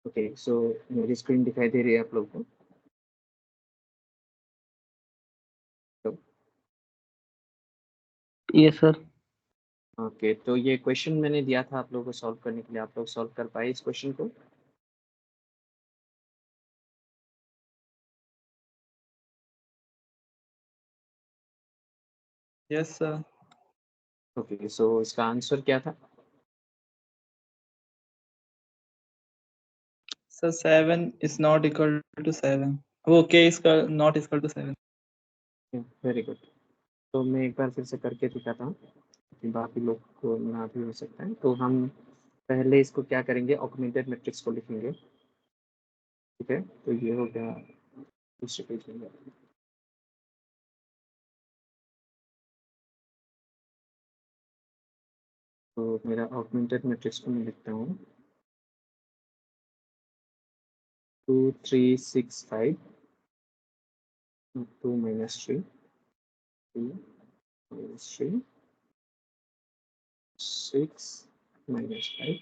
Okay, सो मेरी screen दिखाई दे रही है आप लोगों को? Yes sir. ओके, तो ये क्वेश्चन मैंने दिया था आप लोगों को सॉल्व करने के लिए, आप लोग सॉल्व कर पाए इस क्वेश्चन को? Yes sir. ओके, सो इसका आंसर क्या था? Sir 7 is not equal to 7। k is not equal to 7। Very good. तो मैं एक बार फिर से करके दिखाता हूँ कि बाकी लोग को ना भी हो सकता है। तो हम पहले इसको क्या करेंगे, ऑगमेंटेड मैट्रिक्स को लिखेंगे। ठीक है, तो ये हो गया दूसरे पेज में। तो मेरा ऑगमेंटेड मैट्रिक्स को मैं लिखता हूँ 2 3 6 5 2 minus 3 2 minus 3 6 minus 5,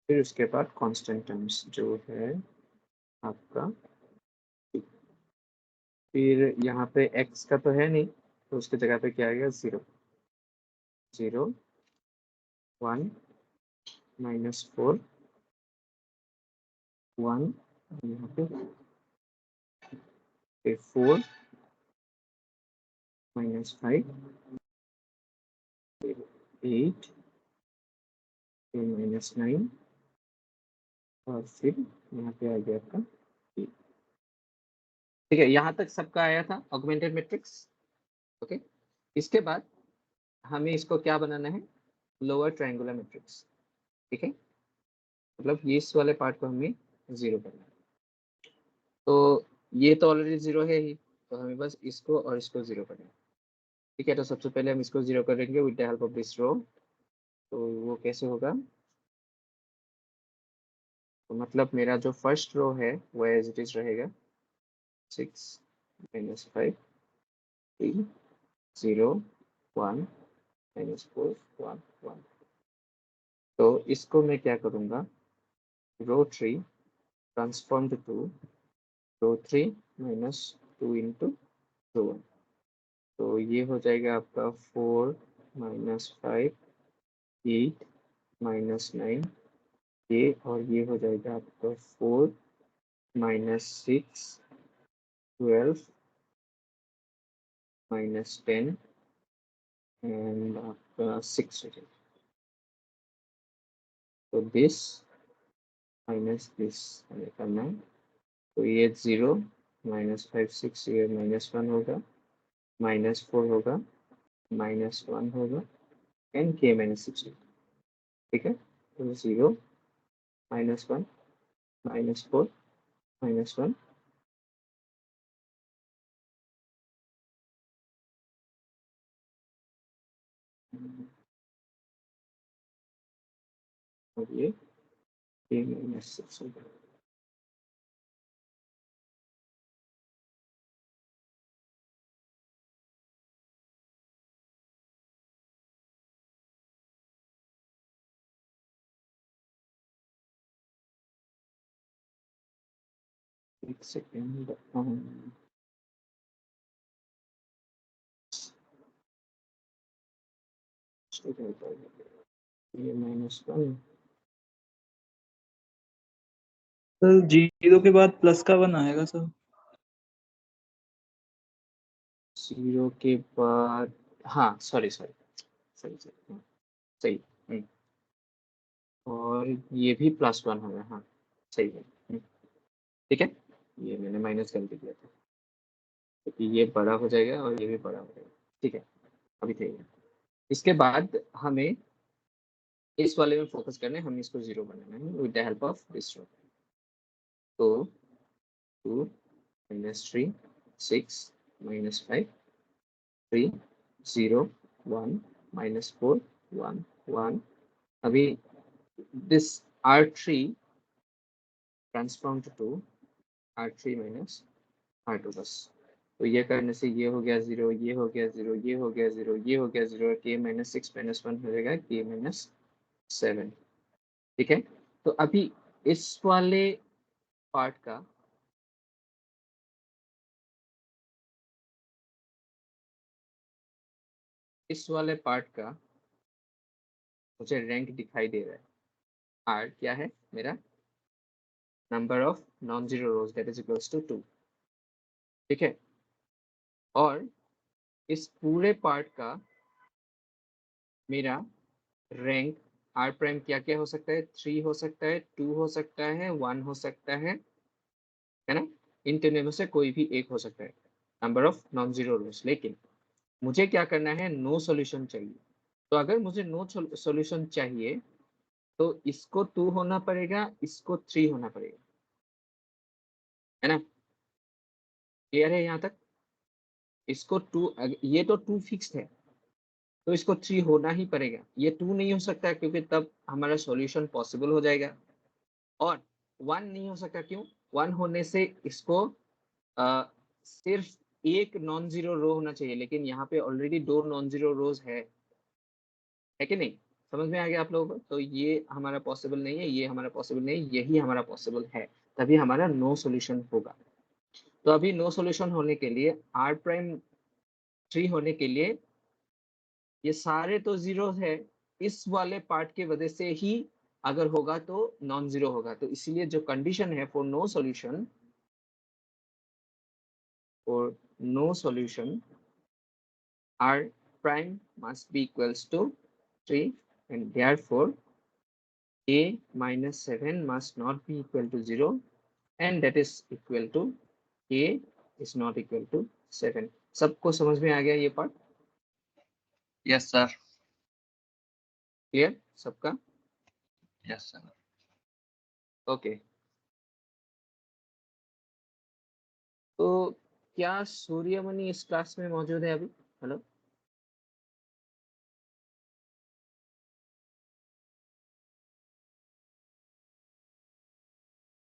फिर उसके बाद कांस्टेंट टर्म्स जो है आपका, फिर यहाँ पे x का तो है नहीं, तो उसकी जगह पे क्या आएगा, 0 0 1 -4 1, यहाँ पे 4 -5 8 -9, और फिर यहाँ पे आ गया आपका 8। ठीक है, यहाँ तक सबका आया था ऑगमेंटेड मैट्रिक्स। ओके, इसके बाद हमें इसको क्या बनाना है, लोअर ट्रायंगुलर मैट्रिक्स। ठीक है, मतलब ये इस वाले पार्ट को हमें 0 करना है। तो ये तो ऑलरेडी 0 है ही, तो हमें बस इसको और इसको 0 करना है। ठीक है, तो सबसे पहले हम इसको 0 करेंगे with the help of this row. तो वो कैसे होगा, तो मतलब मेरा जो फर्स्ट रो है वो एज इट इज रहेगा 6 -5 3 0 1 -4 1 1। तो इसको मैं क्या करूँगा, row 3 transformed to row 3 -2 into row 1। तो ये हो जाएगा आपका 4 -5 8 -9, ये, और ये हो जाएगा आपका 4 -6 12 -10 एंड आपका 6 हो जाएगा। तो दिस माइनस दिस हमें करना है। तो ये 0 -5 6, ये -1 होगा, -4 होगा, -1 होगा एंड k -6 होगा। ठीक है, तो 0 -1 -4 -1 और ये k -6 होगा। एक सेकेंड, ये -1, सर 0 के बाद प्लस का 1 आएगा सर। 0 के बाद, हाँ सॉरी सॉरी सही सही सही, और ये भी +1 होगा, हाँ सही है। ठीक है, ये मैंने माइनस गलती किया था, क्योंकि ये बड़ा हो जाएगा और ये भी बड़ा हो जाएगा। ठीक है, अभी ठीक है। इसके बाद हमें इस वाले में फोकस करना है, हमें इसको 0 बनाना है with the help of this row. तो 2 -3 6 -5 3 0 1 -4 1 1। अभी this R3 transform to R3 -R2 बस। तो ये करने से ये हो गया 0, ये हो गया 0, ये हो गया 0, ये हो गया 0, k -6 -1 हो जाएगा k -7। ठीक है, तो अभी इस वाले पार्ट का मुझे रैंक दिखाई दे रहा है। आर क्या है मेरा? Number of non zero rows that is equals to 2। ठीक है, और इस पूरे पार्ट का मेरा रैंक आर प्राइम क्या क्या हो सकता है? 3 हो सकता है, 2 हो सकता है, 1 हो सकता है ना? इन तीनों में से कोई भी एक हो सकता है, नंबर ऑफ नॉन जीरो रोज। लेकिन मुझे क्या करना है? नो सॉल्यूशन चाहिए। तो अगर मुझे नो सॉल्यूशन चाहिए तो इसको 2 होना पड़ेगा, इसको 3 होना पड़ेगा, है ना? क्लियर है यहाँ तक? इसको 2, ये तो 2 फिक्स्ड है, तो इसको 3 होना ही पड़ेगा। ये 2 नहीं हो सकता क्योंकि तब हमारा सॉल्यूशन पॉसिबल हो जाएगा। और 1 नहीं हो सकता, क्यों? 1 होने से इसको सिर्फ एक नॉन जीरो रो होना चाहिए, लेकिन यहाँ पे ऑलरेडी 2 नॉन जीरो रोज है कि नहीं? समझ में आ गया आप लोगों को? तो ये हमारा पॉसिबल नहीं है, ये हमारा पॉसिबल नहीं है, यही हमारा पॉसिबल है, तभी हमारा नो सॉल्यूशन होगा। तो अभी नो सॉल्यूशन होने के लिए, आर प्राइम 3 होने के लिए, ये सारे तो जीरो है, इस वाले पार्ट की वजह से ही अगर होगा तो नॉन जीरो होगा। तो इसीलिए जो कंडीशन है for no solution r prime must be equals to 3, and therefore a minus 7 must not be equal to 0, and that is equal to a is not equal to 7। सबको समझ में आ गया ये पार्ट? Yes sir. क्लियर सबका? Yes sir. Okay, तो क्या सूर्यमणि इस क्लास में मौजूद है अभी? हेलो,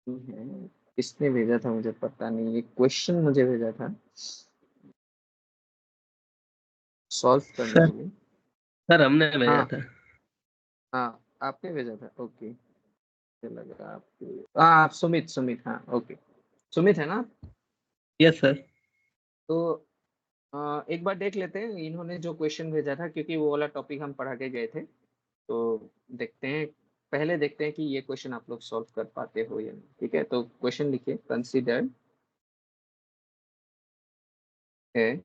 है? किसने भेजा था मुझे पता नहीं, ये क्वेश्चन मुझे भेजा था सॉल्व करने सर के लिए। सर हमने भेजा हाँ था। हाँ, आपने भेजा था, ओके। मुझे लगा आपके, हाँ आप सुमित, हाँ ओके, सुमित है ना? Yes sir. तो एक बार देख लेते हैं इन्होंने जो क्वेश्चन भेजा था, क्योंकि वो वाला टॉपिक हम पढ़ा के गए थे। तो देखते हैं, पहले देखते हैं कि ये क्वेश्चन आप लोग सॉल्व कर पाते हो या नहीं। ठीक है, तो क्वेश्चन लिखिए, कंसीडर है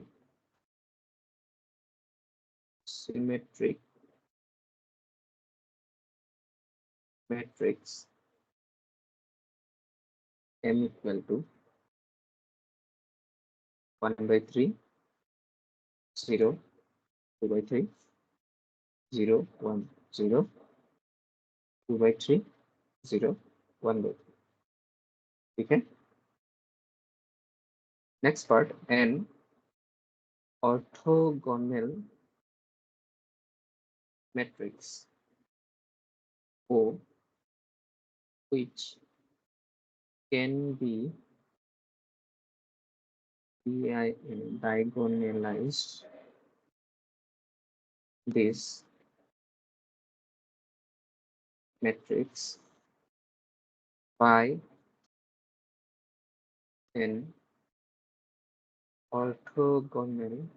symmetric matrix m equal to 1/3, 0, 2/3, 0, 1, 0, 2/3, 0, 1/3। ठीक है, next part, n orthogonal matrix O which can be diagonalized this matrix by an orthogonal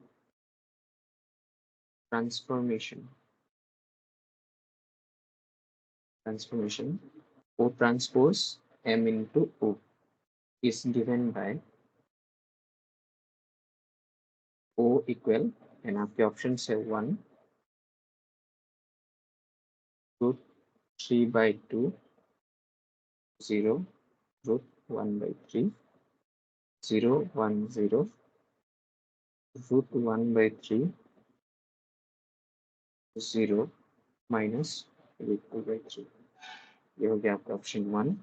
transformation O transpose m into O is given by O equal, and आपके option है 1 root 3/2, 0 root 1/3, 0, 1, 0 root 1/3, 0 minus root 2/3। ये हो गया आपका option 1।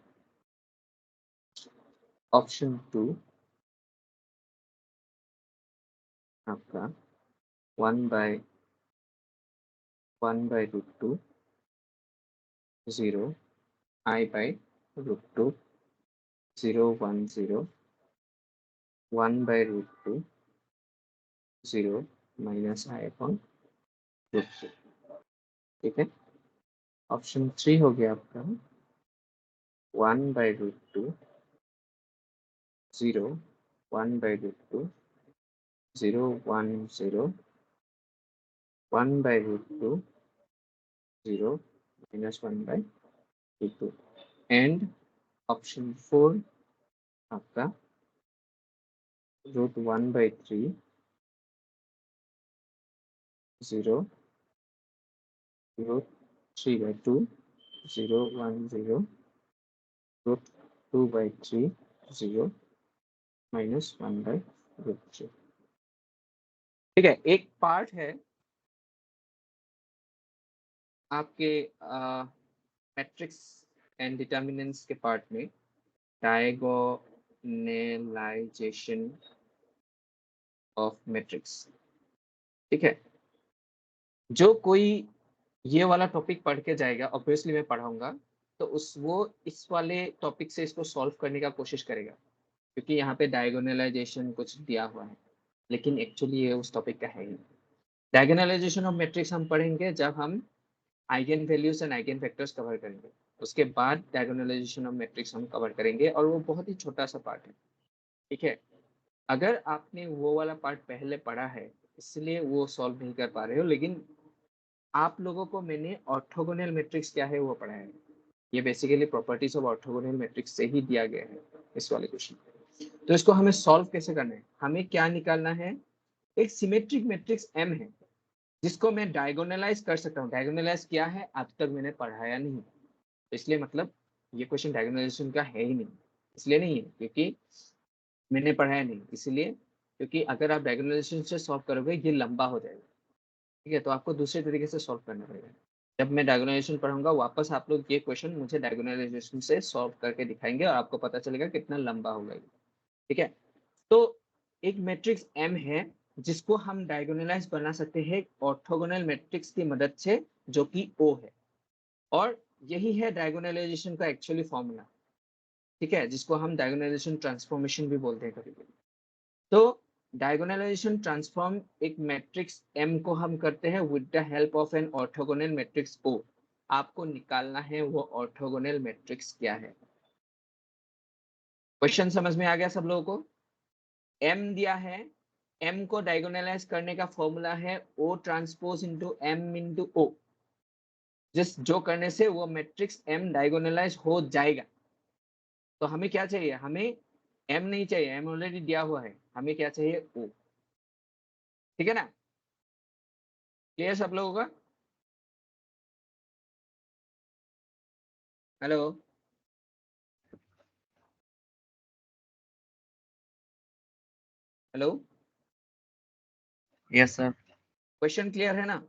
Option 2 आपका 1/√2, 0 i/√2, 0, 1, 0 1/√2, 0 minus i/√2। ठीक है, option 3 हो गया आपका 1 by root 2, 0, 1 by root 2, 0, 1, 0, 1 by root 2, 0, minus 1 by root 2, and option 4 आपका root 1 by 3, 0, root 3 by 2, 0, 1, 0, root 2 by 3, 0, minus 1 by root 3. ठीक है, एक पार्ट है आपके मैट्रिक्स एंड डिटर्मिनेंट्स के पार्ट में, डायगोनलाइजेशन ऑफ मैट्रिक्स. ठीक है, जो कोई ये वाला टॉपिक पढ़ के जाएगा, ऑब्वियसली मैं पढ़ाऊंगा, तो वो इस वाले टॉपिक से इसको सॉल्व करने का कोशिश करेगा, क्योंकि यहाँ पे डायगोनलाइजेशन कुछ दिया हुआ है, लेकिन एक्चुअली ये उस टॉपिक का है ही. डायगोनलाइजेशन ऑफ मैट्रिक्स हम पढ़ेंगे जब हम eigen values and eigen factors cover करेंगे, उसके बाद डायगोनलाइजेशन ऑफ मैट्रिक्स हम कवर करेंगे, और वो बहुत ही छोटा सा पार्ट है. ठीक है, अगर आपने वो वाला पार्ट पहले पढ़ा है इसलिए वो सॉल्व नहीं कर पा रहे हो, लेकिन आप लोगों को मैंने ऑर्थोगोनल मैट्रिक्स क्या है वो पढ़ाया है. ये basically properties of orthogonal matrix से ही दिया गया है इस वाले क्वेश्चन. तो इसको हमें सॉल्व कैसे करना है, हमें क्या निकालना है, एक सिमेट्रिक मैट्रिक्स M है जिसको मैं डायगोनलाइज कर सकता हूँ. डायगोनलाइज क्या है आज तक मैंने पढ़ाया नहीं, इसलिए मतलब ये क्वेश्चन डायगोनलाइजेशन का है ही नहीं, इसलिए नहीं है क्योंकि मैंने पढ़ाया नहीं, इसलिए क्योंकि अगर आप डायगोनलाइजेशन से सॉल्व करोगे ये लंबा हो जाएगा. ठीक है, तो आपको दूसरे तरीके से सॉल्व करना पड़ेगा. जब मैं डायगोनलाइजेशन पढ़ाऊंगा वापस आप लोग ये क्वेश्चन मुझे डायगोनलाइजेशन से सॉल्व करके दिखाएंगे और आपको पता चलेगा कितना लंबा होगा ये. ठीक है, तो एक मैट्रिक्स M है जिसको हम डायगोनलाइज बना सकते हैं ऑर्थोगोनल मैट्रिक्स की मदद से जो कि O है, और यही है डायगोनलाइजेशन का एक्चुअली फॉर्मूला. ठीक है, जिसको हम डायगोनलाइजेशन ट्रांसफॉर्मेशन भी बोलते हैं कभी कभी. तो डायगोनलाइजेशन ट्रांसफॉर्म एक मैट्रिक्स M को हम करते हैं with the help of an orthogonal matrix O. आपको निकालना है वो ऑर्थोगोनल मैट्रिक्स क्या है. क्वेश्चन समझ में आ गया सब लोगों को. M दिया है, M को डायगोनलाइज करने का फॉर्मूला है O transpose into M into O, जो करने से वो मैट्रिक्स M डायगोनलाइज हो जाएगा. तो हमें क्या चाहिए, हमें M नहीं चाहिए, M ऑलरेडी दिया हुआ है, हमें क्या चाहिए O. ठीक है ना, क्लियर सब लोगों का. Hello, hello, Yes, sir. Question clear है ना.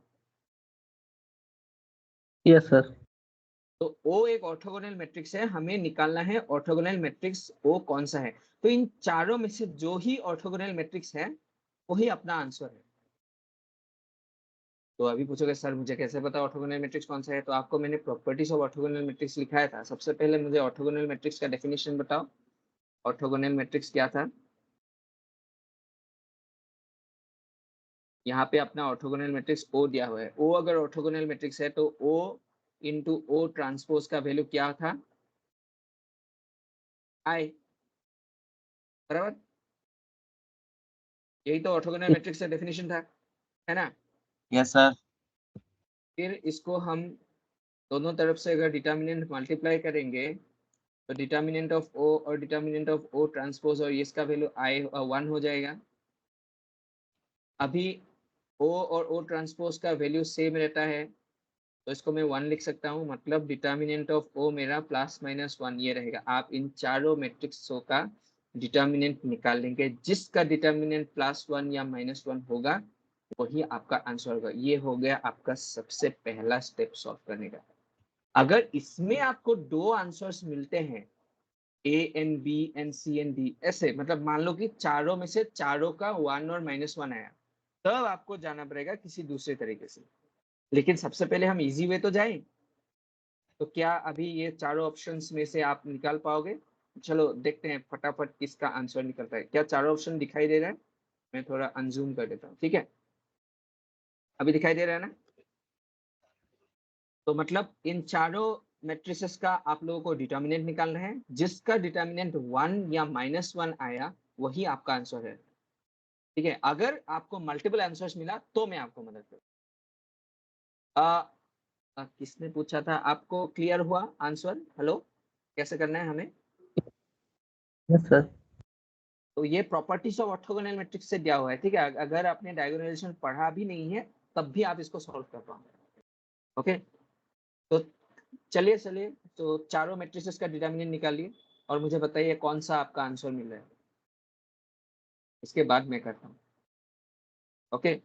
Yes, sir. तो O एक ऑर्थोगोनल मैट्रिक्स है, हमें निकालना है ऑर्थोगोनल मैट्रिक्स O कौन सा है. तो इन चारों में से जो ही ऑर्थोगोनल मैट्रिक्स है वही अपना आंसर है. तो अभी पूछोगे सर मुझे कैसे पता ऑर्थोगोनल मैट्रिक्स कौन सा है, तो आपको मैंने प्रॉपर्टीज ऑफ ऑर्थोगोनल मैट्रिक्स लिखाया था. सबसे पहले मुझे ऑर्थोगोनल मैट्रिक्स का डेफिनेशन बताओ. ऑर्थोगोनल मैट्रिक्स क्या था, यहाँ पे अपना ऑर्थोगोनल मैट्रिक्स O दिया हुआ है. O अगर ऑर्थोगोनल मैट्रिक्स है तो O इंटू O ट्रांसपोज का वैल्यू क्या था, I. बराबर, यही तो ऑर्थोगोनल मैट्रिक्स का डेफिनेशन था, है ना. Yes, sir. फिर इसको हम दोनों तरफ से अगर डिटर्मिनेंट मल्टीप्लाई करेंगे तो डिटर्मिनेंट ऑफ O और डिटर्मिनेंट ऑफ O ट्रांसपोज और इसका वैल्यू I 1 हो जाएगा. अभी O और O ट्रांसपोज का वैल्यू सेम रहता है तो इसको मैं 1 लिख सकता हूँ, मतलब डिटर्मिनेंट ऑफ O मेरा +-1 ये रहेगा. आप इन चारों मैट्रिक्सों का डिटर्मिनेंट निकाल लेंगे, जिसका डिटर्मिनेंट +1 या -1 होगा वही आपका आंसर होगा. ये हो गया आपका सबसे पहला स्टेप सॉल्व करने का. अगर इसमें आपको दो आंसर्स मिलते हैं A and B and C and D, ऐसे मतलब मान लो कि चारों में से चारों का 1 और -1 आया, तब आपको जाना पड़ेगा किसी दूसरे तरीके से. लेकिन सबसे पहले हम इजी वे तो जाएं. तो क्या अभी ये चारों ऑप्शंस में से आप निकाल पाओगे. चलो देखते हैं फटाफट किसका आंसर निकलता है. क्या चारों ऑप्शन दिखाई दे रहा है, मैं थोड़ा अनजूम कर देता हूँ. ठीक है, अभी दिखाई दे रहा है ना. तो मतलब इन चारों मैट्रिसेस का आप लोगों को डिटर्मिनेंट निकालना है, जिसका डिटर्मिनेंट 1 या -1 आया वही आपका आंसर है। ठीक है, अगर आपको मल्टीपल आंसर्स मिला तो मैं आपको मदद करूँ। किसने पूछा था, आपको क्लियर हुआ आंसर? हेलो, कैसे करना है हमें? Yes, sir. तो ये प्रॉपर्टीज ऑफ ऑर्थोगोनल मैट्रिक्स से दिया हुआ है। ठीक है, अगर आपने डायगोनलाइजेशन पढ़ा भी नहीं है तब भी आप इसको सॉल्व कर पाओगे। ओके, तो चलिए तो चारों मैट्रिसेस का डिटर्मिनेंट निकालिए और मुझे बताइए कौन सा आपका आंसर मिल रहा है, इसके बाद मैं करता हूँ। ओके,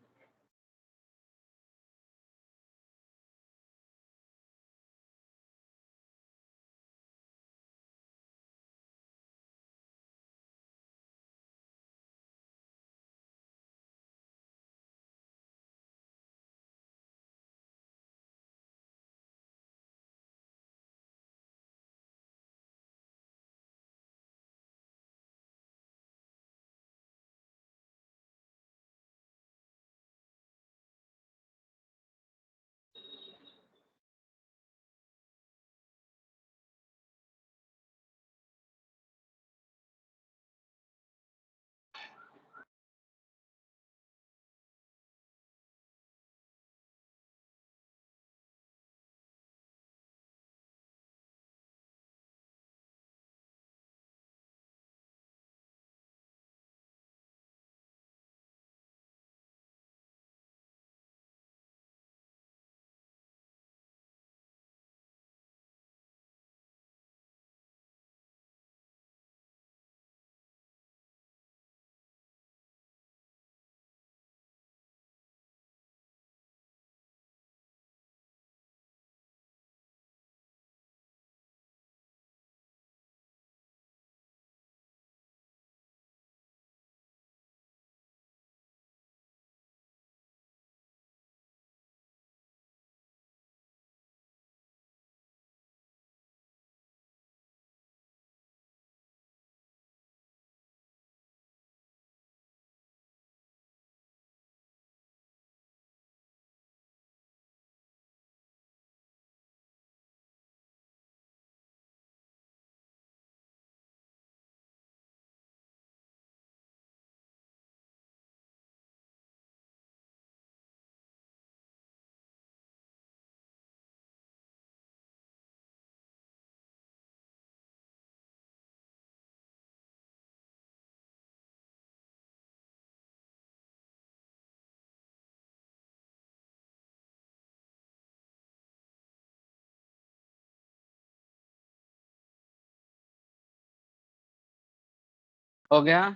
हो गया?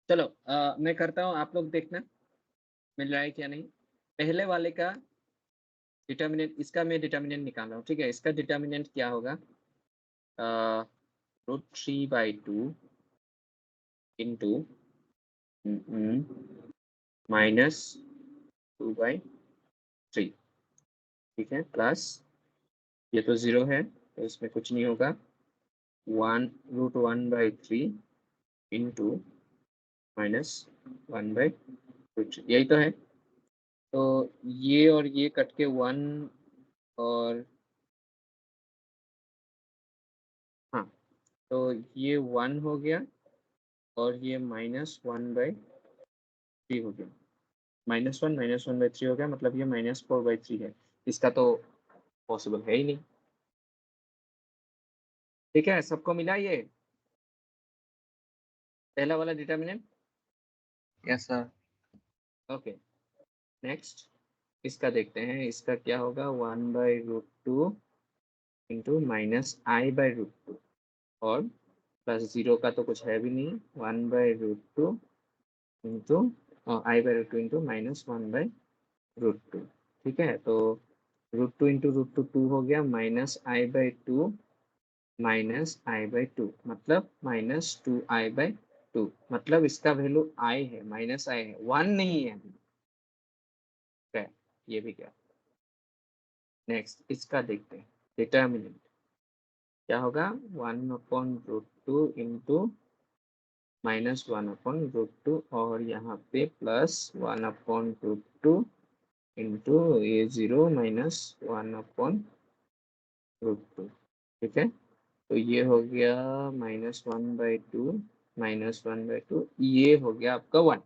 चलो मैं करता हूँ, आप लोग देखना मिल रहा है क्या नहीं। पहले वाले का डिटर्मिनेंट, इसका मैं डिटर्मिनेंट निकाल रहा हूँ। ठीक है, इसका डिटर्मिनेंट क्या होगा? √3/2 इंटू -2/3। ठीक है, प्लस ये तो 0 है तो इसमें कुछ नहीं होगा, 1√1/3 इंटू -1/3, यही तो है। तो ये और ये कट के 1, और हाँ, तो ये 1 हो गया और ये -1/3 हो गया। -1/3 हो गया, मतलब ये -4/3 है। इसका तो पॉसिबल है ही नहीं। ठीक है, सबको मिला ये पहला वाला determinant? Yes, sir. Okay, next इसका देखते हैं, इसका क्या होगा? 1/√2 इंटू -i/√2, और प्लस 0 का तो कुछ है भी नहीं, 1/√2 इंटू i/√2 इंटू -1/√2। ठीक है, तो √2 इंटू √2 2 हो गया, -i/2 -i/2 मतलब -2i/2, मतलब इसका वैल्यू i है, -i है, 1 नहीं है। ठीक है, ये भी क्या। नेक्स्ट इसका देखते हैं डिटर्मिनेंट क्या होगा? 1/√2 इंटू -1/√2 और यहाँ पे +1/√2 इंटू A0 -1/√2। ठीक है, तो ये हो गया -1/2 -1/2, ये हो गया आपका 1।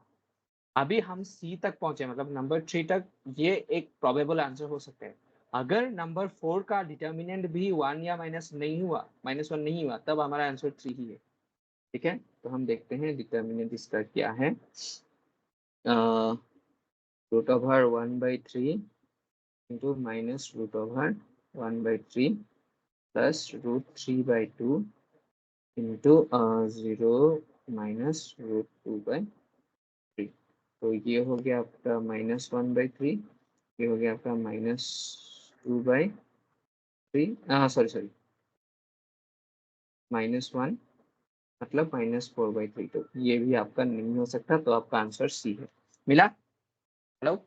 अभी हम सी तक पहुंचे, मतलब नंबर 3 तक। ये एक प्रोबेबल आंसर हो सकता है। अगर नंबर 4 का डिटर्मिनेंट भी 1 या -1 नहीं हुआ, तब हमारा आंसर 3 ही है। ठीक है, तो हम देखते हैं डिटर्मिनेंट इसका क्या है। √1/3 इंटू -√1/3 प्लस √3/2 इंटू 0 -√2/3। तो ये हो गया आपका -1/3, ये हो गया आपका -2/3, हाँ सॉरी -1 मतलब -4/3। तो ये भी आपका नहीं हो सकता, तो आपका आंसर सी है। मिला? Hello,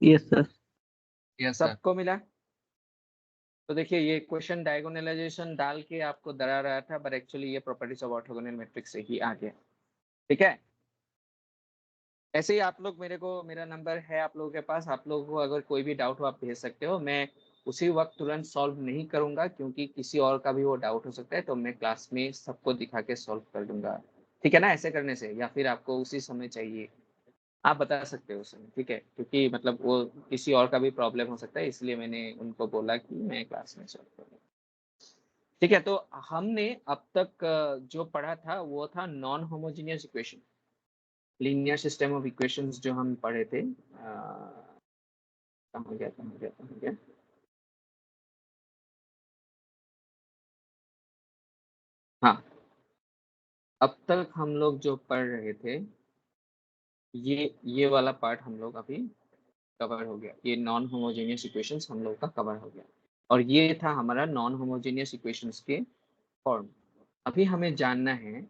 Yes, sir. Yes, sir. सबको मिला? तो देखिए, ये क्वेश्चन डायगोनलाइजेशन डाल के आपको डरा रहा था, बट एक्चुअली ये प्रॉपर्टीज ऑफ ऑर्थोगोनल मैट्रिक्स से ही आ गया। ठीक है, ऐसे ही आप लोग मेरा नंबर है आप लोगों के पास। आप लोगों को अगर कोई भी डाउट हो आप भेज सकते हो। मैं उसी वक्त तुरंत सॉल्व नहीं करूंगा, क्योंकि किसी और का भी वो डाउट हो सकता है, तो मैं क्लास में सबको दिखा के सॉल्व कर दूंगा। ठीक है ना? ऐसे करने से, या फिर आपको उसी समय चाहिए, आप बता सकते हो उस समय। ठीक है, क्योंकि मतलब वो किसी और का भी प्रॉब्लम हो सकता है, इसलिए मैंने उनको बोला कि मैं क्लास में सॉल्व करूंगा। ठीक है, तो हमने अब तक जो पढ़ा था वो था non homogeneous equation, linear system of equations जो हम पढ़े थे। कहाँ गया? हाँ, अब तक हम लोग जो पढ़ रहे थे, ये वाला पार्ट हम लोग अभी कवर हो गया। ये नॉन होमोजेनियस इक्वेशंस हम लोग का कवर हो गया, और ये था हमारा नॉन होमोजेनियस इक्वेशंस के फॉर्म। अभी हमें जानना है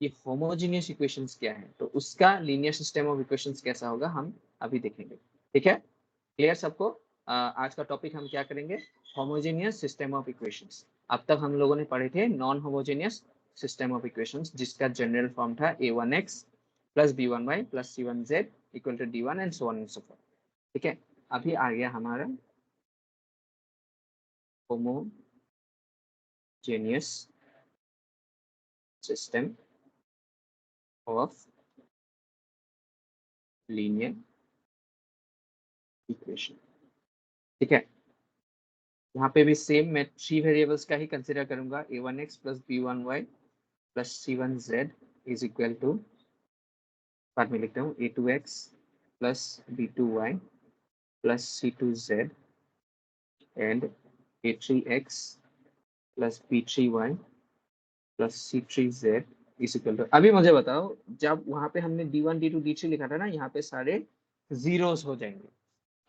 कि होमोजेनियस इक्वेशंस क्या है, तो उसका लीनियर सिस्टम ऑफ इक्वेशंस कैसा होगा हम अभी देखेंगे। ठीक है, क्लियर सबको? आज का टॉपिक हम क्या करेंगे? Homogeneous system of equations. अब तक हम लोगों ने पढ़े थे non homogeneous system of equations, जिसका जनरल फॉर्म था a1x plus b1y plus c1z equal to d1 and so on and so forth. ठीक है, अभी आ गया हमारा homogeneous system of linear equation. ठीक है, यहाँ पे भी सेम मैं 3 वेरिएबल्स का ही कंसिडर करूंगा। a1x plus b1y plus c1z is equal to, बाद में लिखता हूँ a2x plus b2y plus c2z and a3x plus b3y plus c3z is equal to. अभी मुझे बताओ, जब वहां पे हमने d1 d2 d3 लिखा था ना, यहाँ पे सारे जीरोस हो जाएंगे,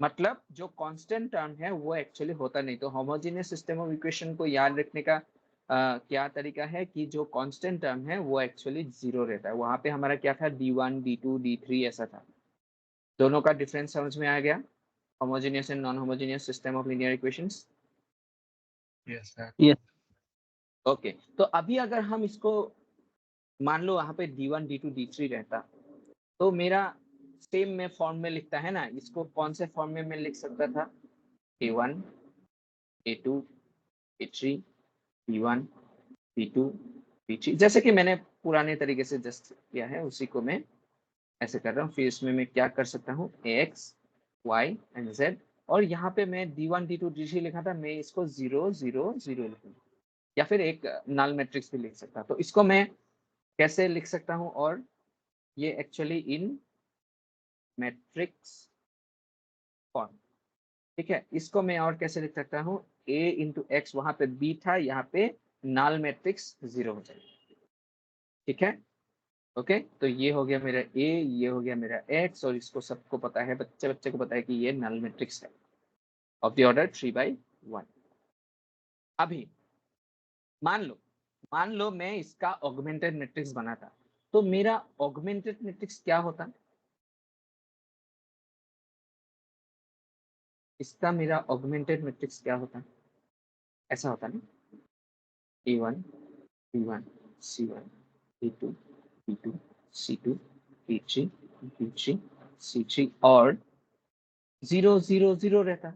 मतलब जो कांस्टेंट टर्म है वो एक्चुअली होता नहीं। तो होमोजेनियस सिस्टम ऑफ इक्वेशन को याद रखने का क्या तरीका है कि जो कांस्टेंट टर्म है वो एक्चुअली जीरो रहता है। वहां पे हमारा क्या था, d1 d2 d3 ऐसा था। दोनों का डिफरेंस समझ में आ गया? Homogeneous and non homogeneous system of linear equations. Yes, sir. Yes. Okay, तो अभी अगर हम इसको मान लो वहां पे d1 d2 d3 रहता, तो मेरा सेम में फॉर्म में लिखता है ना, इसको कौन से फॉर्म में मैं लिख सकता था? a1 a2 a3 b1 b2 b3, जैसे कि मैंने पुराने तरीके से जस्ट किया है उसी को मैं ऐसे कर रहा हूँ। फिर इसमें मैं क्या कर सकता हूँ, ax y एंड z, और यहाँ पे मैं d1 d2 d3 लिखा था, मैं इसको 0 0 0 लिखूंगा, या फिर एक नल मैट्रिक्स भी लिख सकता। तो इसको मैं कैसे लिख सकता हूँ? और ये एक्चुअली इन मैट्रिक्स फॉर्म। ठीक है, इसको मैं और कैसे लिख सकता हूँ, a इंटू एक्स, वहां पे b था, यहाँ पे नल मैट्रिक्स 0 हो जाएगा। ठीक है, ओके, तो ये हो गया मेरा a, ये हो गया मेरा x, और इसको सबको पता है, बच्चे बच्चे को पता है कि ये नल मैट्रिक्स है ऑफ द ऑर्डर 3/1। अभी मान लो मैं इसका ऑगमेंटेड मैट्रिक्स बनाता, तो मेरा ऑगमेंटेड मैट्रिक्स क्या होता? इसका मेरा ऑगमेंटेड मैट्रिक्स क्या होता? ऐसा होता ना, a1 b1 C1, B2, B2, C2, B3, B3, C3 और 0 0 0 रहता,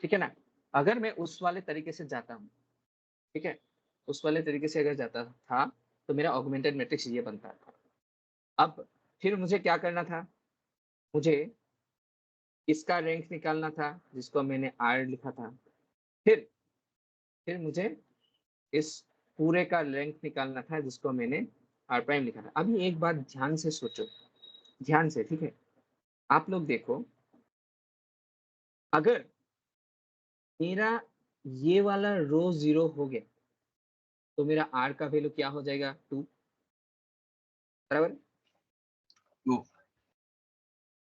ठीक है ना। अगर मैं उस वाले तरीके से जाता हूँ, ठीक है, उस वाले तरीके से अगर जाता था तो मेरा ऑगमेंटेड मैट्रिक्स ये बनता था। अब फिर मुझे क्या करना था, मुझे इसका रैंक निकालना था जिसको मैंने R लिखा था, फिर मुझे इस पूरे का रैंक निकालना था जिसको मैंने R प्राइम लिखा था। अभी एक बात ध्यान से सोचो, ध्यान से, ठीक है। आप लोग देखो, अगर मेरा ये वाला रो 0 हो गया तो मेरा R का वैल्यू क्या हो जाएगा, 2, बराबर। 2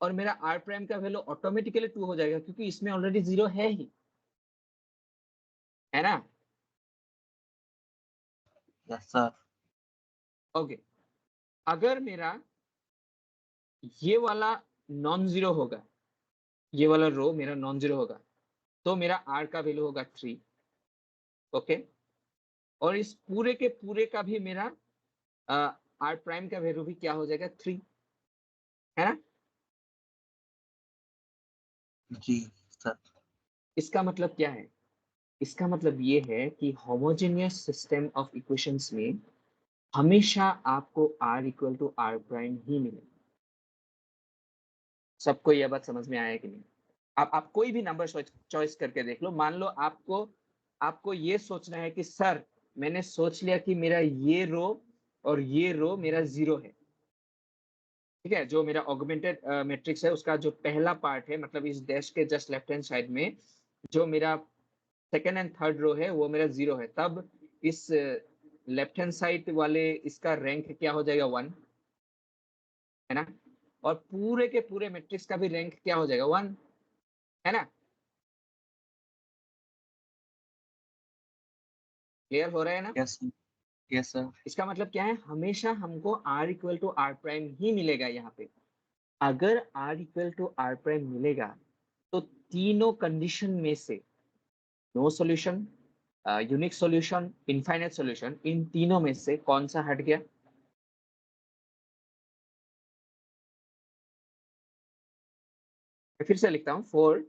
और मेरा R प्राइम का वैल्यू ऑटोमेटिकली 2 हो जाएगा क्योंकि इसमें ऑलरेडी 0 है ही, है ना। यस सर ओके, अगर मेरा ये वाला नॉन जीरो होगा, ये वाला रो मेरा नॉन जीरो होगा तो मेरा R का वैल्यू होगा 3, ओके। और इस पूरे के पूरे का भी मेरा R प्राइम का वैल्यू भी क्या हो जाएगा, 3, है ना। जी सर। इसका मतलब क्या है, इसका मतलब ये है कि होमोजेनियस सिस्टम ऑफ इक्वेशंस में हमेशा आपको R equal to R prime ही मिलेगा। सबको यह बात समझ में आया कि नहीं। आप कोई भी नंबर चॉइस करके देख लो, मान लो आपको ये सोचना है कि सर मैंने सोच लिया कि मेरा ये रो और ये रो मेरा 0 है, ठीक है। जो मेरा ऑगमेंटेड मैट्रिक्स है उसका जो पहला पार्ट है, मतलब इस डैश के जस्ट लेफ्ट हैंड साइड में जो मेरा सेकेंड एंड थर्ड रो है वो मेरा 0 है, तब इस लेफ्ट हैंड साइड वाले इसका रैंक क्या हो जाएगा, 1, है ना। और पूरे के पूरे मैट्रिक्स का भी रैंक क्या हो जाएगा, 1, है ना। क्लियर हो रहा है ना। Yes sir. इसका मतलब क्या है, हमेशा हमको R equal to R prime ही मिलेगा यहाँ पे। अगर R equal to R prime मिलेगा तो तीनों कंडीशन में से no solution, unique solution, infinite solution, इन तीनों में से कौन सा हट गया। मैं फिर से लिखता हूँ, for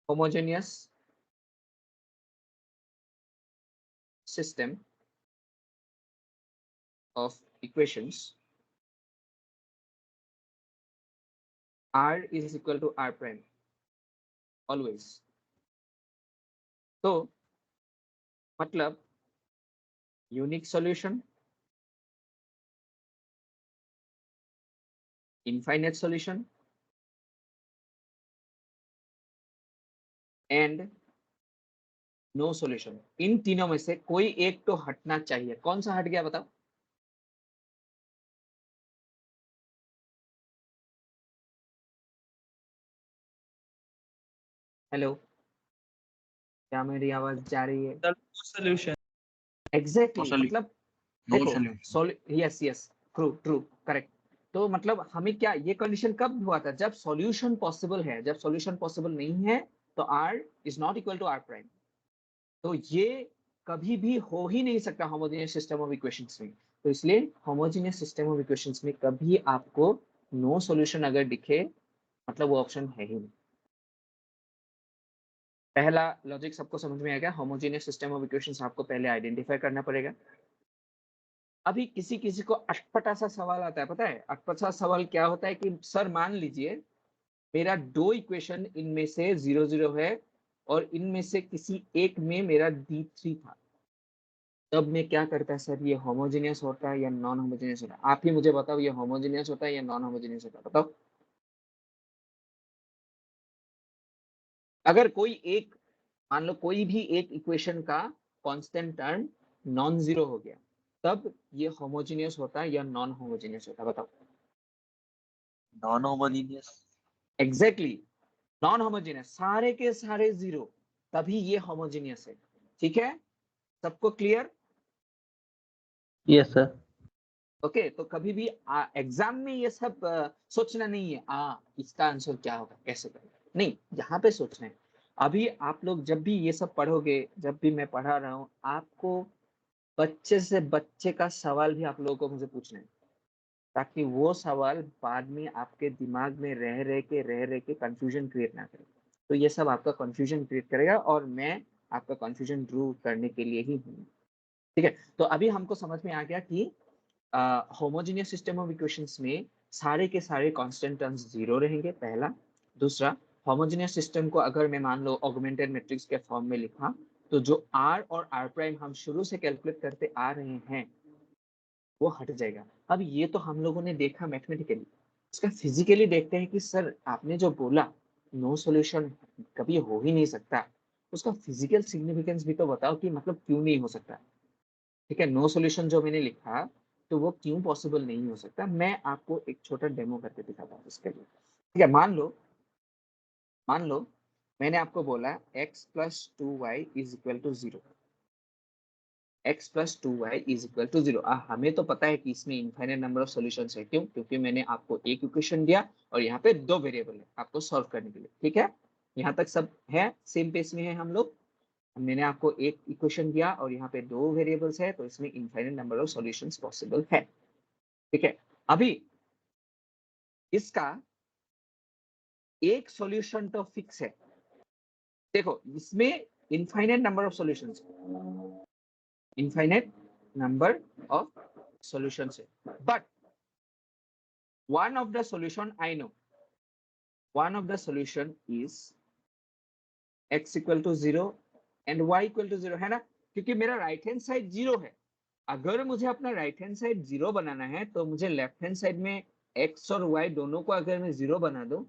homogeneous system of equations R is equal to R prime always। तो मतलब unique solution, infinite solution and no solution, इन तीनों में से कोई एक तो हटना चाहिए। कौन सा हट गया बताओ। हेलो, क्या मेरी आवाज जा रही है। The solution. एग्जैक्टली मतलब नो देखो, solution. Yes yes, true true, correct. तो मतलब हमें क्या, ये कंडीशन कब हुआ था, जब सॉल्यूशन पॉसिबल है। जब सॉल्यूशन पॉसिबल नहीं है तो R is not equal to R prime. तो ये कभी भी हो ही नहीं सकता होमोजेनियस सिस्टम ऑफ इक्वेशंस में। तो इसलिए होमोजेनियस सिस्टम ऑफ इक्वेशंस में कभी आपको नो सॉल्यूशन अगर दिखे मतलब वो ऑप्शन है ही नहीं। पहला लॉजिक सबको समझ में आएगा, होमोजेनियस सिस्टम ऑफ इक्वेशंस आपको पहले आइडेंटिफाई करना पड़ेगा। अभी किसी किसी को अटपटा सा सवाल आता है, पता है अटपटा सवाल क्या होता है कि सर मान लीजिए मेरा दो इक्वेशन इनमें से 0 0 है और इनमें से किसी एक में मेरा D3 था, तब मैं क्या करता है सर, ये होमोजेनियस होता है या नॉन होमोजेनियस होता है। आप ही मुझे बताओ, ये होमोजेनियस होता है या नॉन होमोजेनियस होता है, बताओ। अगर कोई एक, मान लो कोई भी एक इक्वेशन का कांस्टेंट टर्म नॉन जीरो हो गया, तब ये होमोजेनियस होता है या नॉन होमोजेनियस होता है, बताओ। Non homogeneous. Exactly, non homogeneous, सारे के सारे 0, तभी ये होमोजेनियस है। ठीक है, सबको क्लियर। Yes, sir. ओके, तो कभी भी एग्जाम में ये सब सोचना नहीं है इसका आंसर क्या होगा, कैसे करेंगे, नहीं, यहाँ पे सोचना है। अभी आप लोग जब भी ये सब पढ़ोगे, जब भी मैं पढ़ा रहा हूँ आपको, बच्चे से बच्चे का सवाल भी आप लोगों को मुझे पूछना है, ताकि वो सवाल बाद में आपके दिमाग में रह के कंफ्यूजन क्रिएट ना करे। तो ये सब आपका कंफ्यूजन क्रिएट करेगा और मैं आपका कंफ्यूजन दूर करने के लिए ही हूँ। ठीक है, तो अभी हमको समझ में आ गया कि होमोजेनियस सिस्टम ऑफ इक्वेशंस में सारे के सारे कांस्टेंट टर्म्स जीरो रहेंगे, पहला। दूसरा, होमोजेनियस सिस्टम को अगर मैं मान लो ऑगमेंटेड मैट्रिक्स के फॉर्म में लिखा, तो जो r और r प्राइम हम शुरू से कैलकुलेट करते आ रहे हैं वो हट जाएगा। अब ये तो हम लोगों ने देखा मैथमेटिकली, इसका फिजिकली देखते हैं कि सर आपने जो बोला नो सॉल्यूशन कभी हो ही नहीं सकता, उसका फिजिकल सिग्निफिकेंस भी तो बताओ कि मतलब क्यों नहीं हो सकता। ठीक है, नो सॉल्यूशन जो मैंने लिखा तो वो क्यों पॉसिबल नहीं हो सकता, मैं आपको एक छोटा डेमो करके दिखाता हूँ इसके लिए। ठीक है, मान लो मैंने आपको बोला x plus 2y is equal to 0, x plus 2y is equal to 0। हमें तो पता है कि इसमें इनफाइनाइट नंबर ऑफ सॉल्यूशंस है, क्यों? क्योंकि मैंने आपको एक इक्वेशन दिया और यहाँ पे दो वेरिएबल है आपको सॉल्व करने के लिए। ठीक है, यहाँ तक सब है, सेम पेज में है हम लोग। मैंने आपको एक इक्वेशन दिया और यहाँ पे दो वेरिएबल्स है, तो इसमें infinite number of solutions possible है। ठीक है, अभी इसका एक सॉल्यूशन तो फिक्स है। देखो इसमें infinite number of solutions, infinite number of solutions है, but one of the solution I know, one of the solution is x equal to 0 and y equal to 0, है ना? क्योंकि मेरा राइट हैंड साइड 0 है। अगर मुझे अपना राइट हैंड साइड 0 बनाना है तो मुझे लेफ्ट हैंड साइड में x और y दोनों को अगर मैं 0 बना दूं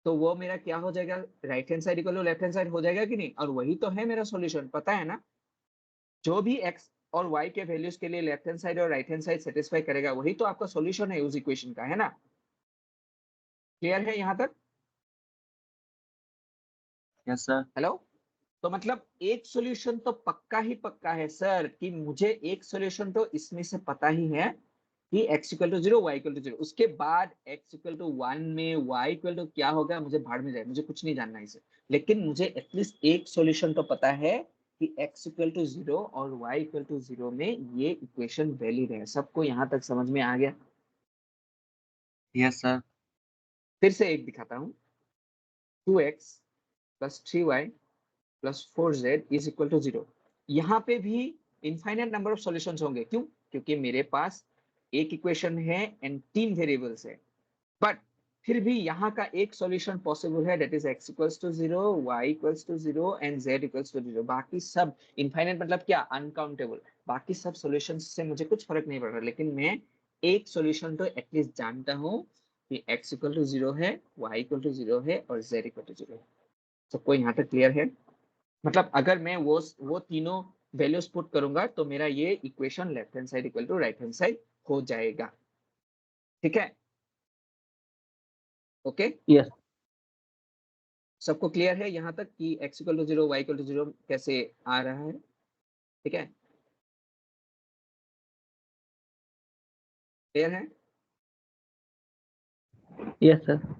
तो वो मेरा क्या हो जाएगा, right hand side equal to left hand side हो जाएगा कि नहीं? और वही तो है मेरा सॉल्यूशन, पता है ना? जो भी x और y के वैल्यूज के लिए लेफ्ट हैंड साइड और राइट हैंड साइड सेटिस्फाई करेगा वही तो आपका सॉल्यूशन है उस इक्वेशन का, है ना? क्लियर है यहाँ तक? Yes sir. हेलो, तो मतलब एक सॉल्यूशन तो पक्का ही पक्का है सर, कि मुझे एक सॉल्यूशन तो इसमें से पता ही है कि x equal to 0 y equal to 0, उसके बाद x इक्वल टू 1 में y इक्वल टू क्या होगा मुझे भाड़ में जाए, मुझे कुछ नहीं जानना इसे। लेकिन मुझे एटलीस्ट एक सॉल्यूशन तो पता है कि x इक्वल टू 0 और y इक्वल टू 0 में ये इक्वेशन वैलिड है। सबको यहाँ तक समझ में आ गया? Yes sir. फिर से एक दिखाता हूँ, 2x plus 3y plus 4z is equal to 0। यहाँ पे भी इनफाइनाइट नंबर ऑफ सॉल्यूशंस होंगे, क्यों? क्योंकि मेरे पास एक इक्वेशन है एंड तीन वेरिएबल्स है, बट फिर भी यहाँ का एक सॉल्यूशन पॉसिबल है, that is x equals to 0, y equals to 0 and z equals to 0। बाकी सब इनफाइनाइट मतलब क्या, अनकाउंटेबल। बाकी सब सॉल्यूशंस से मुझे कुछ फर्क नहीं पड़ रहा, लेकिन मैं एक सॉल्यूशन तो एटलीस्ट जानता हूँ कि x इक्वल टू 0 है, y इक्वल टू 0 है और z इक्वल टू 0 है। सबको यहाँ तक क्लियर है? मतलब अगर मैं वो तीनों वैल्यूज पुट करूंगा तो मेरा ये equation left hand side equal to right hand side हो जाएगा। ठीक है, ओके? यस। सबको क्लियर है यहाँ तक कि x equal to 0 y equal to 0 कैसे आ रहा है? ठीक है, क्लियर है? Yes sir.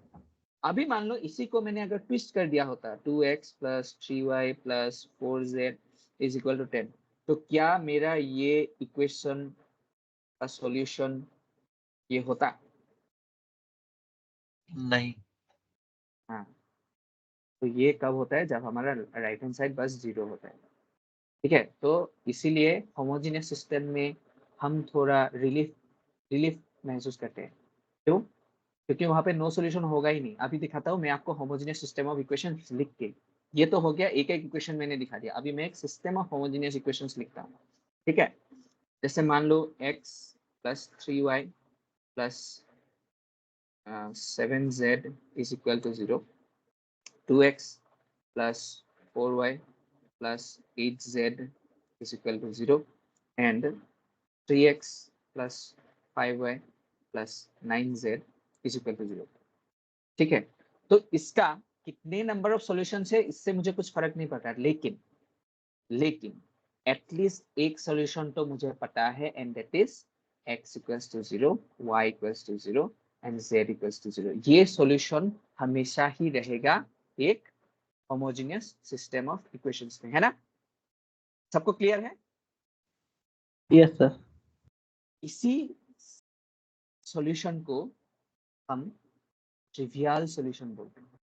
अभी मान लो इसी को मैंने अगर ट्विस्ट कर दिया होता 2x plus 3y plus 4z is equal to 10, तो क्या मेरा ये इक्वेशन का सॉल्यूशन ये होता? नहीं। हाँ, तो ये कब होता है? जब हमारा राइट हैंड साइड बस 0 होता है। ठीक है, तो इसीलिए होमोजेनियस सिस्टम में हम थोड़ा रिलीफ महसूस करते हैं। क्यों? क्योंकि वहां पे नो सॉल्यूशन होगा ही नहीं। अभी दिखाता हूँ मैं आपको होमोजेनियस सिस्टम ऑफ इक्वेशन लिख के। ये तो हो गया, एक एक इक्वेशन मैंने दिखा दिया। अभी मैं एक सिस्टम ऑफ होमोजेनियस इक्वेशंस लिखता हूँ। ठीक है, जैसे मान लो x plus 3y plus 7z is equal to 0, 2x plus 4y plus 8z is equal to 0 and 3x plus 5y plus 9z is equal to 0। ठीक है, तो इसका कितने नंबर ऑफ सॉल्यूशंस है इससे मुझे कुछ फर्क नहीं पड़ता, लेकिन एटलीस्ट एक सॉल्यूशन तो मुझे पता है and that is x equals to 0, y equals to 0 and z equals to 0। ये सॉल्यूशन हमेशा ही रहेगा एक होमोजेनियस सिस्टम ऑफ इक्वेशंस में, है ना? सबको क्लियर है? Yes sir. इसी सॉल्यूशन को हम ट्रिवियल सॉल्यूशन बोलते हैं।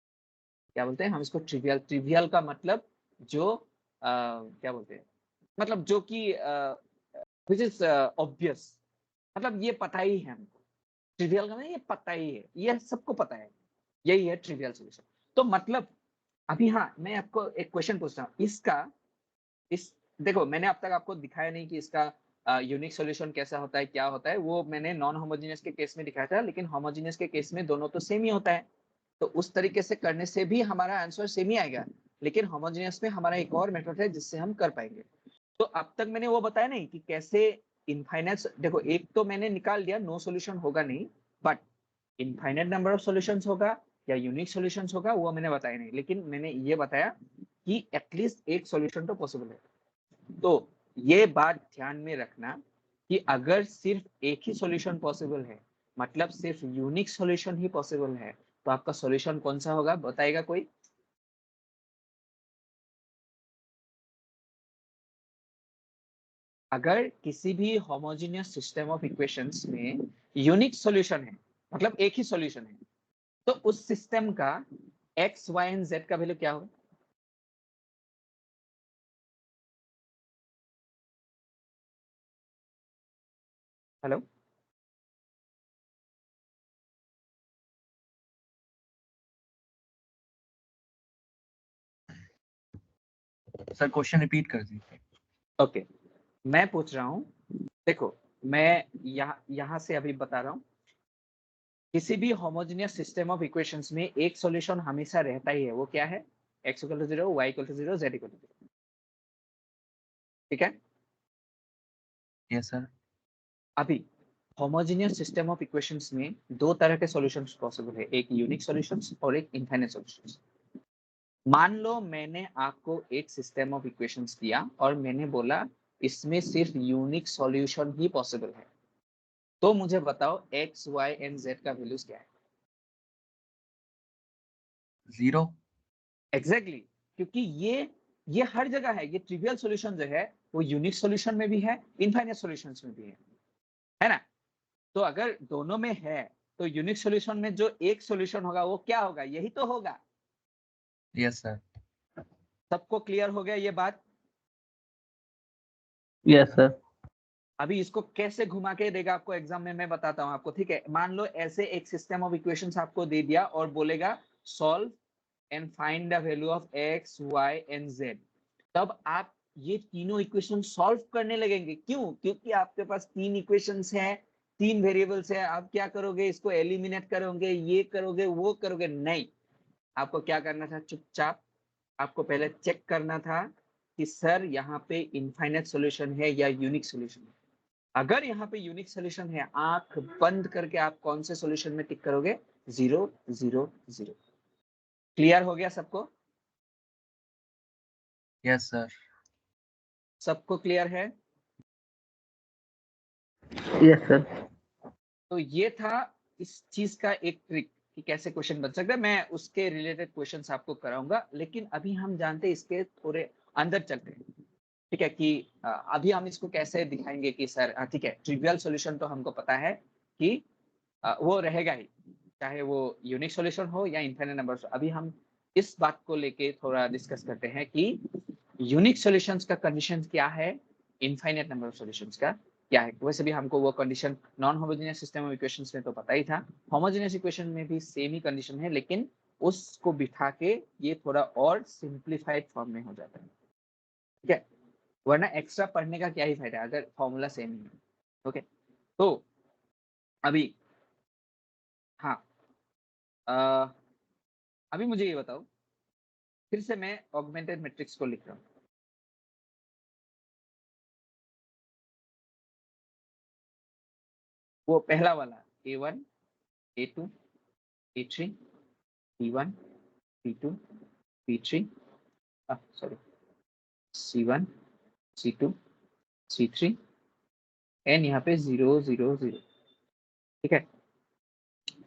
क्या बोलते हैं हम इसको? ट्रिवियल। ट्रिवियल का मतलब जो क्या बोलते हैं, मतलब जो कि विच इज ऑब्वियस, मतलब ये पता ही है हमको। ट्रिवियल का मतलब ये पता ही है, ये सबको पता है, यही है ट्रिवियल सॉल्यूशन। तो मतलब अभी हाँ, मैं आपको एक क्वेश्चन पूछता हूँ इसका। इस देखो, मैंने अब तक आपको दिखाया नहीं कि इसका यूनिक सॉल्यूशन कैसा होता है, क्या होता है। वो मैंने नॉन होमोजेनियस के केस में दिखाया था, लेकिन होमोजेनियस के केस में दोनों तो सेम ही होता है। तो उस तरीके से करने से भी हमारा आंसर सेम ही आएगा, लेकिन होमोजेनियस में हमारा एक और मेथड है जिससे हम कर पाएंगे। तो अब तक मैंने वो बताया नहीं कि कैसे इनफाइनाइट। देखो, एक तो मैंने निकाल दिया, नो सॉल्यूशन होगा नहीं, but infinite number of solutions होगा या यूनिक सॉल्यूशंस होगा, वो मैंने बताया नहीं। लेकिन मैंने ये बताया कि एटलीस्ट एक सॉल्यूशन तो पॉसिबल है। तो ये बात ध्यान में रखना कि अगर सिर्फ एक ही सॉल्यूशन पॉसिबल है, मतलब सिर्फ यूनिक सॉल्यूशन ही पॉसिबल है, तो आपका सॉल्यूशन कौन सा होगा, बताएगा कोई? अगर किसी भी होमोजेनियस सिस्टम ऑफ इक्वेशंस में यूनिक सॉल्यूशन है, मतलब एक ही सॉल्यूशन है, तो उस सिस्टम का एक्स, वाई एंड जेड का वैल्यू क्या होगा? हेलो, सर क्वेश्चन रिपीट कर दीजिए। ओके, मैं पूछ रहा हूं, देखो मैं यहां से अभी बता रहा हूं, किसी भी होमोजेनियस सिस्टम ऑफ इक्वेशंस में एक सॉल्यूशन हमेशा रहता ही है। वो क्या है? x equal to 0, y equal to 0, z equal to 0। ठीक है? Yes sir. अभी होमोजेनियस सिस्टम ऑफ इक्वेशंस में दो तरह के सॉल्यूशंस पॉसिबल है, एक यूनिक सॉल्यूशंस और एक इनफाइनाइट सॉल्यूशंस। मान लो मैंने आपको एक सिस्टम ऑफ इक्वेशंस दिया और मैंने बोला इसमें सिर्फ यूनिक सॉल्यूशन ही पॉसिबल है, तो मुझे बताओ x, y एंड z का वैल्यूज क्या है? 0। एग्जैक्टली, क्योंकि ये हर जगह है। ये ट्रिवियल सॉल्यूशन जो है वो यूनिक सॉल्यूशन में भी है, इनफाइनाइट सॉल्यूशंस में भी है ना? तो अगर दोनों में है, तो यूनिक सॉल्यूशन में जो एक सॉल्यूशन होगा वो क्या होगा? यही तो होगा। Yes sir. सबको क्लियर हो गया ये बात? Yes sir. अभी इसको कैसे घुमा के देगा आपको एग्जाम में, मैं बताता हूं आपको। ठीक है, मान लो ऐसे एक सिस्टम ऑफ इक्वेशंस आपको दे दिया और बोलेगा solve and find the value of x, y and z। तब आप ये तीनों इक्वेशन सॉल्व करने लगेंगे। क्यों? क्योंकि आपके पास तीन इक्वेशंस हैं, तीन वेरिएबल्स हैं। आप क्या करोगे? इसको एलिमिनेट करोगे, ये करोगे, वो करोगे? नहीं, आपको क्या करना था? चुपचाप आपको पहले चेक करना था कि सर यहाँ पे इनफाइनाइट सॉल्यूशन है या यूनिक सॉल्यूशन है। अगर यहाँ पे यूनिक सॉल्यूशन है, आंख बंद करके आप कौन से सॉल्यूशन में टिक करोगे? 0, 0, 0। क्लियर हो गया सबको? Yes sir. सबको क्लियर है? Yes sir. तो ये था इस चीज का एक ट्रिक कि कैसे क्वेश्चन बन सकता है। मैं उसके रिलेटेड क्वेश्चंस आपको कराऊंगा, लेकिन अभी हम जानते हैं इसके थोड़े अंदर चलते हैं। ठीक है कि अभी हम इसको कैसे दिखाएंगे कि सर ठीक है, ट्रिवियल सॉल्यूशन तो हमको पता है कि वो रहेगा ही, चाहे वो यूनिक सॉल्यूशन हो या इनफाइनाइट नंबर। अभी हम इस बात को लेके थोड़ा डिस्कस करते हैं कि यूनिक सॉल्यूशंस का कंडीशन क्या है, इनफाइनाइट नंबर ऑफ सॉल्यूशंस का क्या है। वैसे भी हमको वो condition non homogeneous system of equations में तो पता ही था, होमोजेनियस इक्वेशन में भी सेम ही कंडीशन है, लेकिन उसको बिठा के ये थोड़ा और सिंप्लीफाइड फॉर्म में हो जाता है। ठीक है, वरना एक्स्ट्रा पढ़ने का क्या ही फायदा अगर फॉर्मूला सेम ही है। ओके, तो अभी हाँ, अभी मुझे ये बताओ, फिर से मैं ऑगमेंटेड मैट्रिक्स को लिख रहा हूँ। वो पहला वाला A1, A2, A3, B1, B2, B3, sorry, C1, C2, C3 and यहाँ पे 0, 0, 0। ठीक है,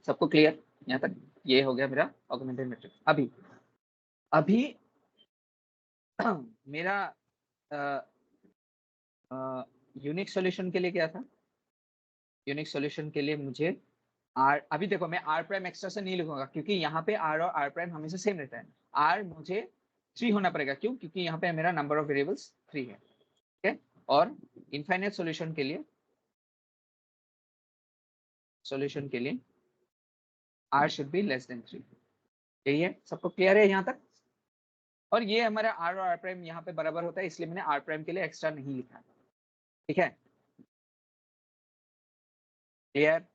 सबको क्लियर यहाँ तक? ये हो गया मेरा ऑगमेंटेड मैट्रिक्स। अभी मेरा यूनिक सॉल्यूशन के लिए क्या था? यूनिक सॉल्यूशन के लिए मुझे आर, अभी देखो मैं आर प्राइम एक्स्ट्रा से नहीं लिखूंगा क्योंकि यहाँ पे आर और आर प्राइम हमेशा सेम रहता है। आर मुझे 3 होना पड़ेगा, क्यों? क्योंकि यहाँ पे मेरा नंबर ऑफ वेरिएबल्स 3 है, ठीक है। और इनफाइनाइट सॉल्यूशन के लिए r should be less than 3। यही है, सबको क्लियर है यहाँ तक? और ये हमारा आर और आर प्राइम यहाँ पे बराबर होता है, इसलिए मैंने आर प्राइम के लिए एक्स्ट्रा नहीं लिखा, ठीक है। क्लियर?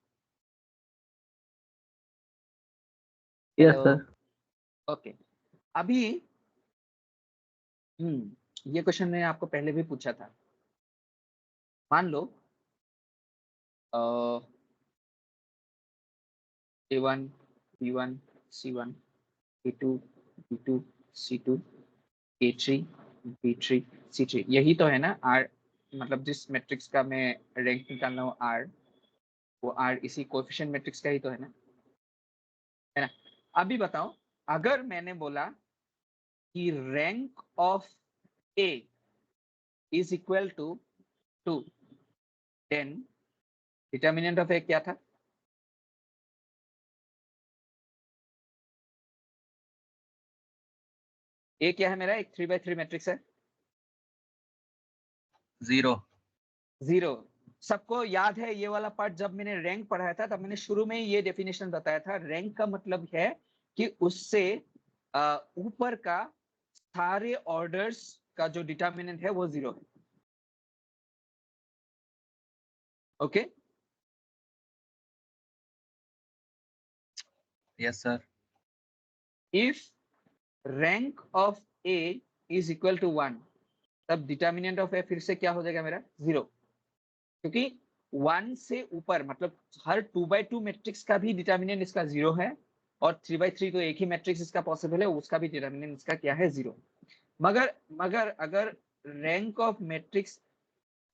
Yes sir. ओके, अभी ये क्वेश्चन मैंने आपको पहले भी पूछा था। मान लो A1 B1 C1 A2 B2 C2 A3 B3 C3, यही तो है ना R, मतलब जिस मैट्रिक्स का मैं रैंक निकालना हूँ R, वो R इसी कोएफिशिएंट मैट्रिक्स का ही तो है ना, है ना। अभी बताओ, अगर मैंने बोला कि rank of A is equal to 2, then determinant of A क्या था? A क्या है मेरा? एक 3x3 मैट्रिक्स है। 0। 0। सबको याद है ये वाला पार्ट, जब मैंने रैंक पढ़ाया था तब मैंने शुरू में ही ये डेफिनेशन बताया था। रैंक का मतलब है कि उससे ऊपर का सारे ऑर्डर्स का जो डिटर्मिनेंट है वो 0 है। Okay, yes sir. If rank of A is equal to 1, तब डिटर्मिनेंट ऑफ A फिर से क्या हो जाएगा मेरा? 0, क्योंकि 1 से ऊपर मतलब हर 2x2 मैट्रिक्स का भी डिटर्मिनेंट इसका 0 है, और 3x3 तो एक ही मैट्रिक्स इसका पॉसिबल है, उसका भी डिटर्मिनेंट इसका क्या है? 0। मगर अगर रैंक ऑफ मैट्रिक्स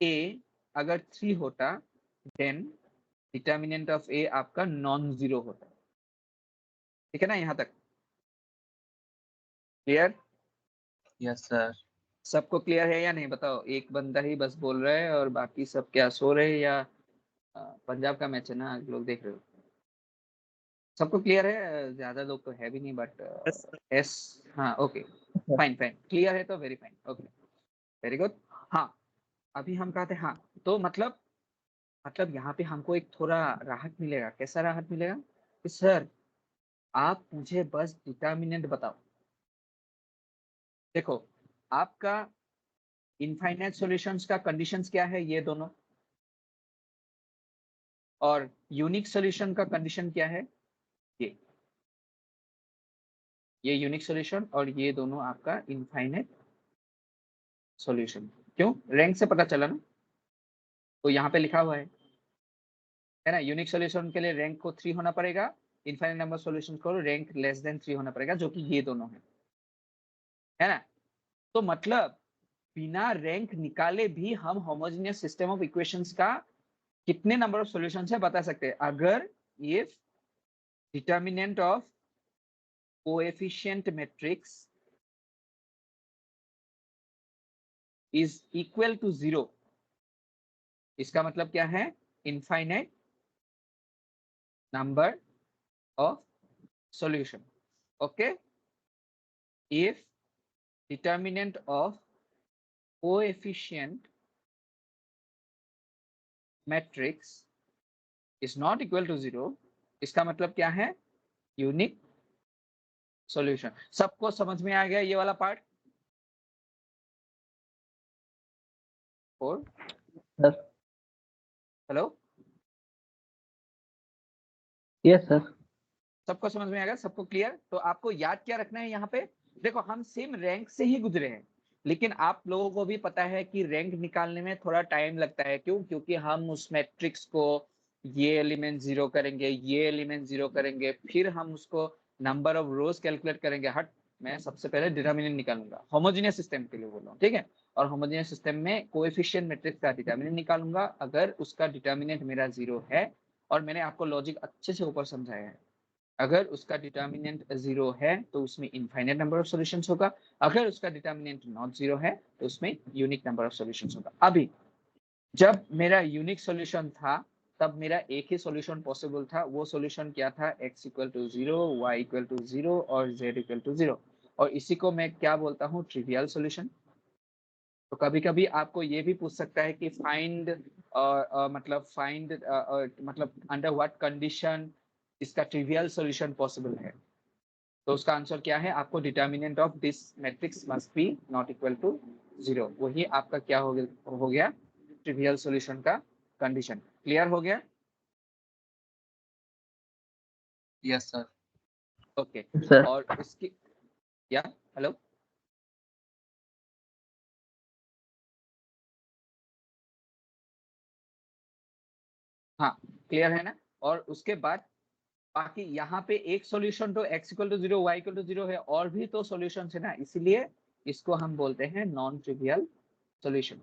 A अगर 3 होता, देन डिटर्मिनेंट ऑफ A आपका नॉन 0 होता, ठीक है ना? यहाँ तक क्लियर? Yes sir. सबको क्लियर है या नहीं बताओ? एक बंदा ही बस बोल रहा है और बाकी सब क्या सो रहे हैं या पंजाब का मैच है ना, लोग देख रहे हो? सबको क्लियर है? ज्यादा लोग तो है भी नहीं, बट Yes, sir. एस, हाँ ओके, फाइन फाइन, क्लियर है तो very fine, okay very good. हाँ, अभी हम कहते हैं हाँ, तो मतलब यहाँ पे हमको एक थोड़ा राहत मिलेगा। कैसा राहत मिलेगा? कि सर आप मुझे बस डिटर्मिनेंट बताओ। देखो, आपका इनफाइनाइट सॉल्यूशंस का कंडीशंस क्या है? ये दोनों। और यूनिक सॉल्यूशन का कंडीशन क्या है? ये यूनिक सॉल्यूशन, और ये दोनों आपका इनफाइनाइट सॉल्यूशन। क्यों? रैंक से पता चला ना, तो यहाँ पे लिखा हुआ है ना। यूनिक सॉल्यूशन के लिए रैंक को 3 होना पड़ेगा, इनफाइनाइट नंबर सॉल्यूशन को रैंक लेस देन 3 होना पड़ेगा, जो कि ये दोनों है ना। तो मतलब बिना रैंक निकाले भी हम होमोजेनियस सिस्टम ऑफ इक्वेशंस का कितने नंबर ऑफ सॉल्यूशंस है बता सकते हैं, अगर if determinant of coefficient matrix is equal to 0। इसका मतलब क्या है? Infinite number of solution. Okay, if determinant of coefficient matrix is not equal to 0, इसका मतलब क्या है? Unique solution. सबको समझ में आ गया ये वाला पार्ट? और सर। Hello, yes sir. सबको समझ में आ गया? सबको क्लियर? तो आपको याद क्या रखना है यहाँ पे? देखो, हम सेम रैंक से ही गुजरे हैं, लेकिन आप लोगों को भी पता है कि रैंक निकालने में थोड़ा टाइम लगता है। क्यों? क्योंकि हम उस मैट्रिक्स को ये एलिमेंट 0 करेंगे, ये एलिमेंट 0 करेंगे, फिर हम उसको नंबर ऑफ रोज कैलकुलेट करेंगे। मैं सबसे पहले डिटर्मिनेंट निकालूंगा, होमोजेनियस सिस्टम के लिए बोल रहा हूँ, ठीक है। और होमोजेनियस सिस्टम में कोएफिशिएंट मैट्रिक्स का डिटर्मिनेंट निकालूंगा। अगर उसका डिटर्मिनेंट मेरा 0 है, और मैंने आपको लॉजिक अच्छे से ऊपर समझाया है, अगर उसका डिटर्मिनेंट 0 है तो उसमें इनफाइनाइट नंबर ऑफ सॉल्यूशंस होगा। अगर उसका डिटर्मिनेंट नॉट 0 है तो उसमें यूनिक नंबर ऑफ सॉल्यूशंस होगा। अभी जब मेरा यूनिक सॉल्यूशन था तब मेरा एक ही सॉल्यूशन पॉसिबल था, वो सॉल्यूशन क्या था, x equal to 0, y equal to 0 और z इक्वल टू 0, और इसी को मैं क्या बोलता हूँ, ट्रिवियल सॉल्यूशन। तो कभी कभी आपको ये भी पूछ सकता है कि फाइंड मतलब अंडर व्हाट कंडीशन इसका ट्रिवियल सॉल्यूशन पॉसिबल है। तो उसका आंसर क्या है, आपको determinant of this matrix must be not equal to 0, वही आपका क्या हो गया ट्रिवियल सॉल्यूशन का कंडीशन। क्लियर हो गया? Yes, sir. Okay Sir. और इसकी या हेलो हाँ क्लियर है ना। और उसके बाद बाकी यहाँ पे एक सॉल्यूशन तो x equal to 0, y equal to 0 है, और भी तो सॉल्यूशन है ना, इसलिए इसको हम बोलते हैं नॉन ट्रिवियल सॉल्यूशन।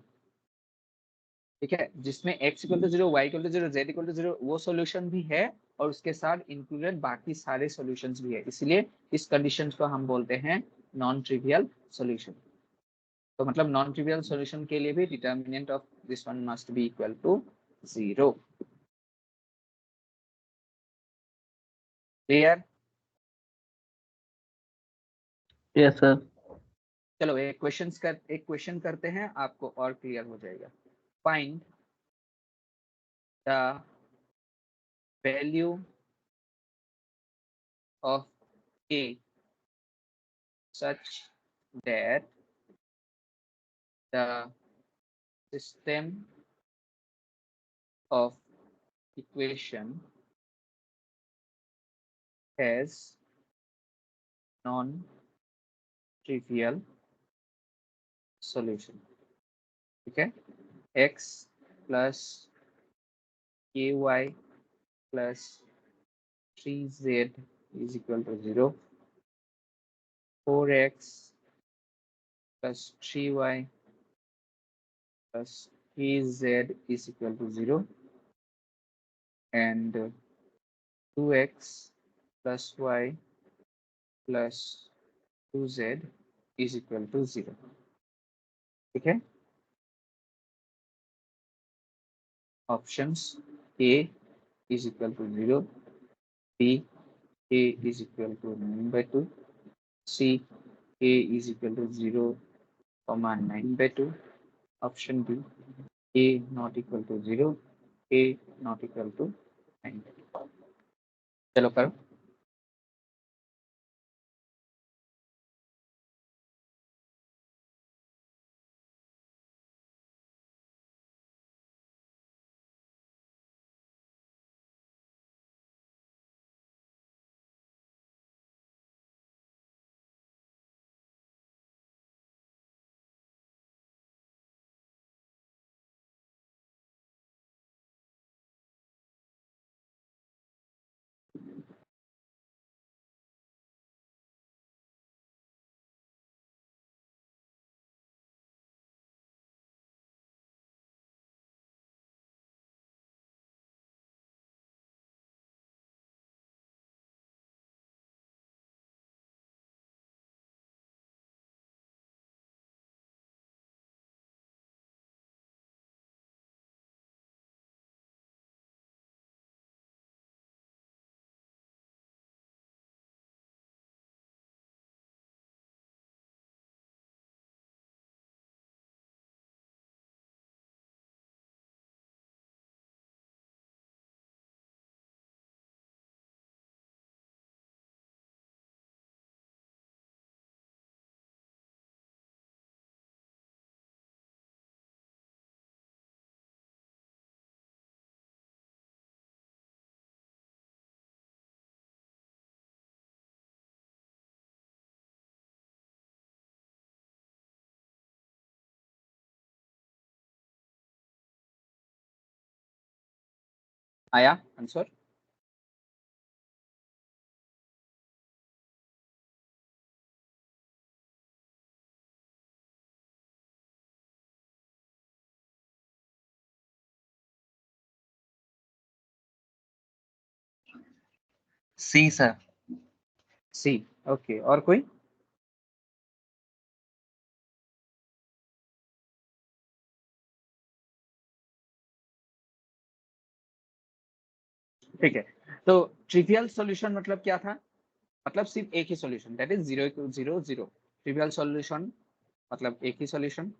ठीक है, जिसमें x equal to 0, y equal to 0, z equal to 0 वो सॉल्यूशन भी है, और उसके साथ इंक्लूडेड बाकी सारे सॉल्यूशंस भी है, इसलिए इस कंडीशन को हम बोलते हैं नॉन ट्रिवियल सॉल्यूशन। तो मतलब नॉन ट्रिवियल सॉल्यूशन के लिए भी determinant of this one must be equal to 0। Clear? Yes, sir. चलो एक क्वेश्चन करते हैं, आपको और क्लियर हो जाएगा। Find the value of a such that the system of equation has non-trivial solution। ठीक है, x plus ky plus 3z is equal to 0, 4x plus 3y plus 3z is equal to 0, and 2x plus y plus 2z is equal to 0। ठीक है, options a is equal to 0, b a is equal to 9/2, c a is equal to 0, 9/2, option b a not equal to 0, a not equal to 9/2। चलो करो। आया answer? C, sir. सी। Okay, और कोई? ठीक है, तो ट्रिवियल सॉल्यूशन मतलब क्या था, मतलब सिर्फ एक ही solution, that is 0 0 0। Trivial solution मतलब एक ही सॉल्यूशन।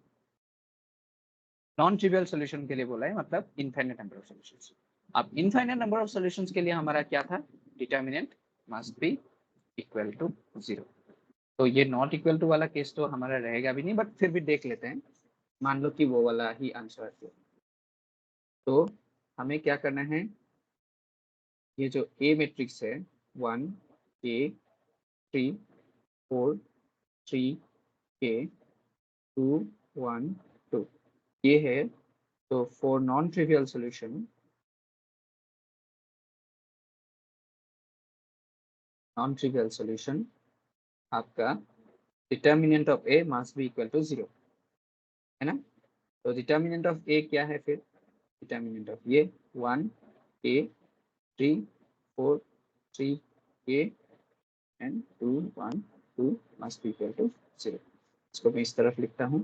नॉन ट्रिवियल सॉल्यूशन के लिए बोला है मतलब इनफाइनाइट नंबर ऑफ सॉल्यूशंस। अब इनफाइनाइट नंबर ऑफ सॉल्यूशंस के लिए हमारा क्या था, determinant must be equal to 0। तो ये नॉट इक्वल टू वाला केस तो हमारा रहेगा भी नहीं, बट फिर भी देख लेते हैं, मान लो कि वो वाला ही आंसर है। तो हमें क्या करना है, ये जो ए मैट्रिक्स है 1 के 3 4 3 के 2 1 2 ये है। तो फॉर नॉन ट्रिवियल सॉल्यूशन, आपका determinant of A must be equal to 0, है ना। तो डिटर्मिनेंट ऑफ ए क्या है फिर, डिटर्मिनेंट ऑफ ये 1 के 3 4 3 k and 2 1 2 must be equal to 0। इसको मैं इस तरफ लिखता हूँ।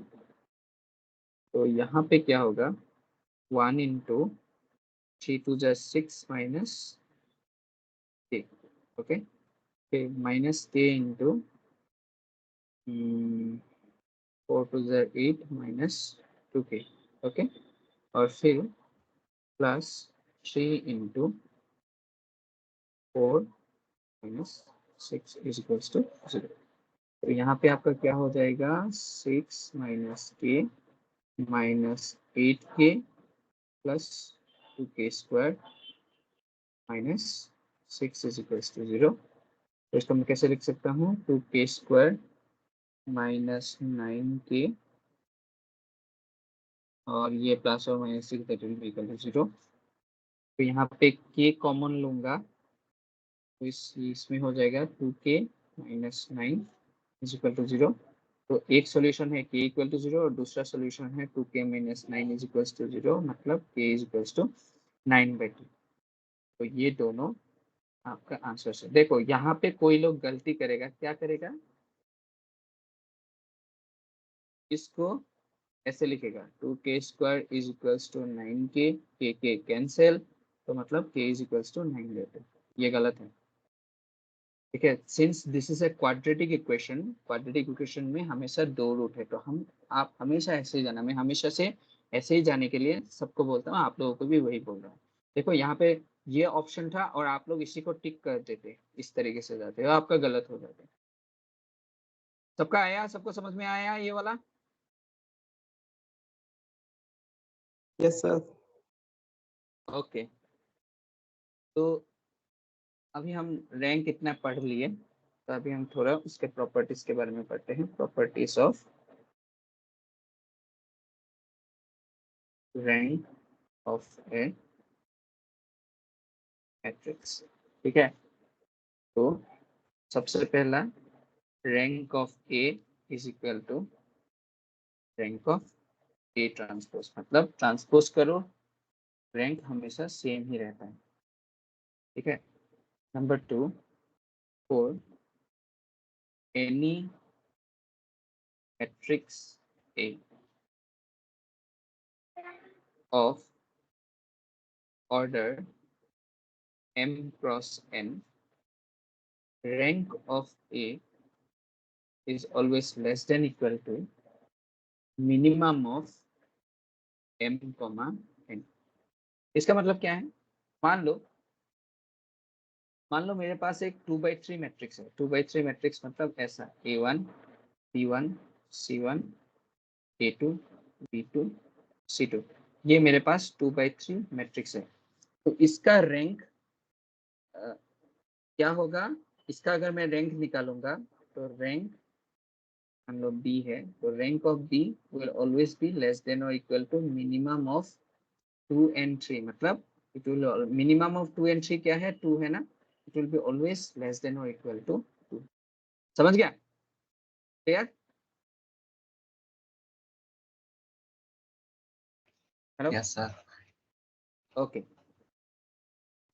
तो यहाँ पे क्या होगा, 1 into 3 2 6 minus k, okay, minus k into 4 2 8 minus 2k, okay, और फिर plus 3 into 4 minus 6 is equals to 0। तो यहाँ पे आपका क्या हो जाएगा, 6 minus k minus 8k plus 2k square minus 6 is equals to 0। तो इसको मैं कैसे लिख सकता हूँ, 2k स्क्वायर माइनस 9k और ये प्लस और minus 6 that will be equal to 0। तो यहाँ पे k कॉमन लूंगा तो इसमें हो जाएगा 2k minus 9 is equal to 0। तो एक सॉल्यूशन है k इक्वल टू 0 और दूसरा सॉल्यूशन है 2k minus 9 is equal to 0, मतलब k इज इक्वल टू 9/2। तो ये दोनों आपका आंसर है। देखो यहाँ पे कोई लोग गलती करेगा, क्या करेगा, इसको ऐसे लिखेगा 2k square is equals to 9k, k cancel, तो मतलब k इज इक्वल्स टू 9 लेते हैं, ये गलत है। ठीक है, since this is a quadratic equation में हमेशा दो रूट है, तो हम आप हमेशा ऐसे ही जाना, मैं हमेशा से ऐसे ही जाने के लिए सबको बोलता हूँ, आप लोगों को भी वही बोल रहा हूँ। देखो यहाँ पे ये ऑप्शन था और आप लोग इसी को टिक कर देते, इस तरीके से जाते हो, आपका गलत हो जाता है। सबका आया, सबको समझ में आया ये वाला? Yes, sir. ओके, तो अभी हम रैंक इतना पढ़ लिए, तो अभी हम थोड़ा उसके प्रॉपर्टीज के बारे में पढ़ते हैं। Properties of rank of a matrix. ठीक है, तो सबसे पहला rank of A is equal to rank of A transpose, मतलब ट्रांसपोज करो, रैंक हमेशा सेम ही रहता है। ठीक है, number 2, for any matrix A of order m cross n, rank of A is always less than equal to minimum of m comma n। इसका मतलब क्या है, मान लो मेरे पास एक 2/3 मैट्रिक्स है। 2/3 मैट्रिक्स मतलब ऐसा A1 B1 C1 A2 B2 C2, ये मेरे पास 2/3 मैट्रिक्स है। तो इसका रैंक क्या होगा, इसका अगर मैं रैंक निकालूंगा तो रैंक मान लो बी है, तो rank of B will always be less than or equal to minimum of 2 and 3, मतलब it will minimum of 2 and 3 क्या है, 2 है ना, it will be always less than or equal to 2। समझ गया, clear? Hello, Yes, sir. Okay.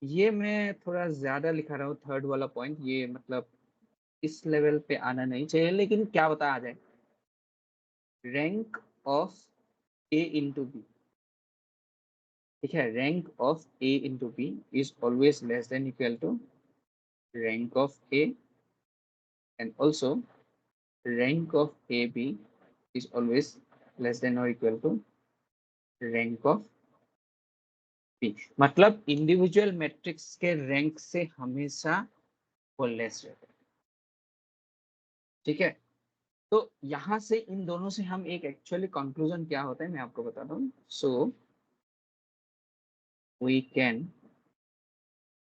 ये मैं थोड़ा ज्यादा लिखा रहा हूँ, थर्ड वाला पॉइंट, ये मतलब इस लेवल पे आना नहीं चाहिए, लेकिन क्या बता आ जाए, rank of A into B, ठीक है, rank of A into B is always less than equal to rank of A, and also rank of A B is always less than or equal to rank of B. मतलब individual matrix के rank से हमेशा वो less रहते हैं। ठीक है, तो यहां से इन दोनों से हम एक एक्चुअली कंक्लूजन क्या होता है मैं आपको बताता हूँ। So we can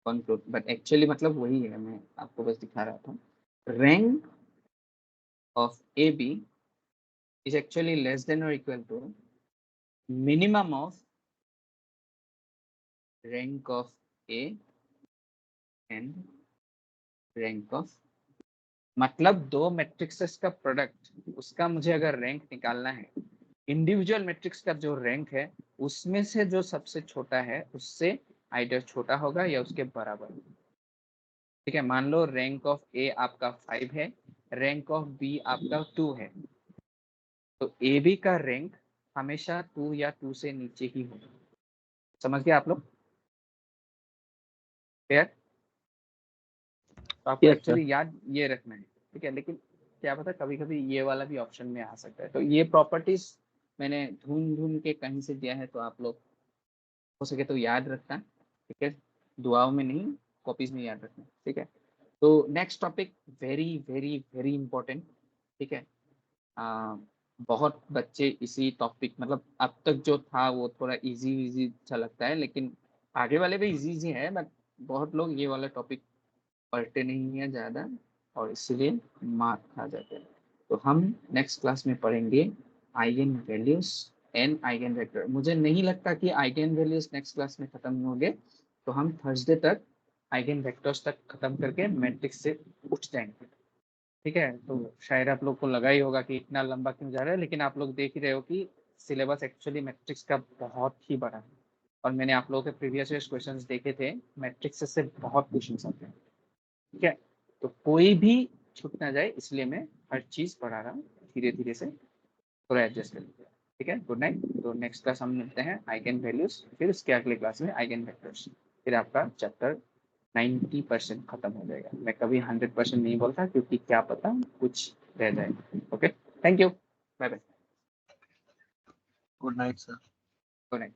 conclude, but actually मतलब वही है, मैं आपको बस दिखा रहा था। Rank of A B is actually less than or equal to minimum of rank of A and rank of, मतलब दो मैट्रिक्सेस का प्रोडक्ट, उसका मुझे अगर रैंक निकालना है, इंडिविजुअल मैट्रिक्स का जो रैंक है उसमें से जो सबसे छोटा है उससे आइडर छोटा होगा या उसके बराबर। ठीक है, मान लो रैंक ऑफ ए आपका 5 है, रैंक ऑफ बी आपका 2 है, तो ए बी का रैंक हमेशा 2 या 2 से नीचे ही होगा। समझ गए आप लोग? क्लियर? तो आपको Yes, sir. एक्चुअली याद ये रखना है। ठीक है, लेकिन क्या पता कभी कभी ये वाला भी ऑप्शन में आ सकता है। तो ये प्रॉपर्टीज मैंने ढूंढ ढूंढ के कहीं से दिया है, तो आप लोग हो सके तो याद रखना। ठीक है, दुआओं में नहीं, कॉपीज में याद रखना। ठीक है, तो next topic very very very important. ठीक है, बहुत बच्चे इसी टॉपिक, मतलब अब तक जो था वो थोड़ा इजी इजी अच्छा लगता है, लेकिन आगे वाले भी इजी इजी है, बट बहुत लोग ये वाला टॉपिक पढ़ते नहीं है ज़्यादा और इसीलिए मार्क खा जाते हैं। तो हम नेक्स्ट क्लास में पढ़ेंगे eigen values and eigen vector. मुझे नहीं लगता कि आइगन वैल्यूज नेक्स्ट क्लास में खत्म होंगे, तो हम थर्सडे तक आइगन वेक्टर्स तक खत्म करके मैट्रिक्स से उठ जाएंगे। ठीक है, तो शायद आप लोग को लगा ही होगा कि इतना लंबा क्यों जा रहा है, लेकिन आप लोग देख ही रहे हो कि सिलेबस एक्चुअली मैट्रिक्स का बहुत ही बड़ा है, और मैंने आप लोगों के प्रीवियस ईयर क्वेश्चंस देखे थे, मैट्रिक्स से बहुत क्वेश्चंस आते हैं। ठीक है, तो कोई भी छूट ना जाए इसलिए मैं हर चीज पढ़ा रहा हूँ, धीरे धीरे से थोड़ा एडजस्ट कर लीजिए। ठीक है, गुड नाइट। तो नेक्स्ट क्लास हम मिलते हैं आइगन वैल्यूज, फिर उसके अगले क्लास में आइगन वेक्टर्स, फिर आपका चैप्टर 90% खत्म हो जाएगा। मैं कभी 100% नहीं बोलता, क्योंकि क्या पता कुछ रह जाए। Okay, thank you, bye bye, Good night, sir. Good night.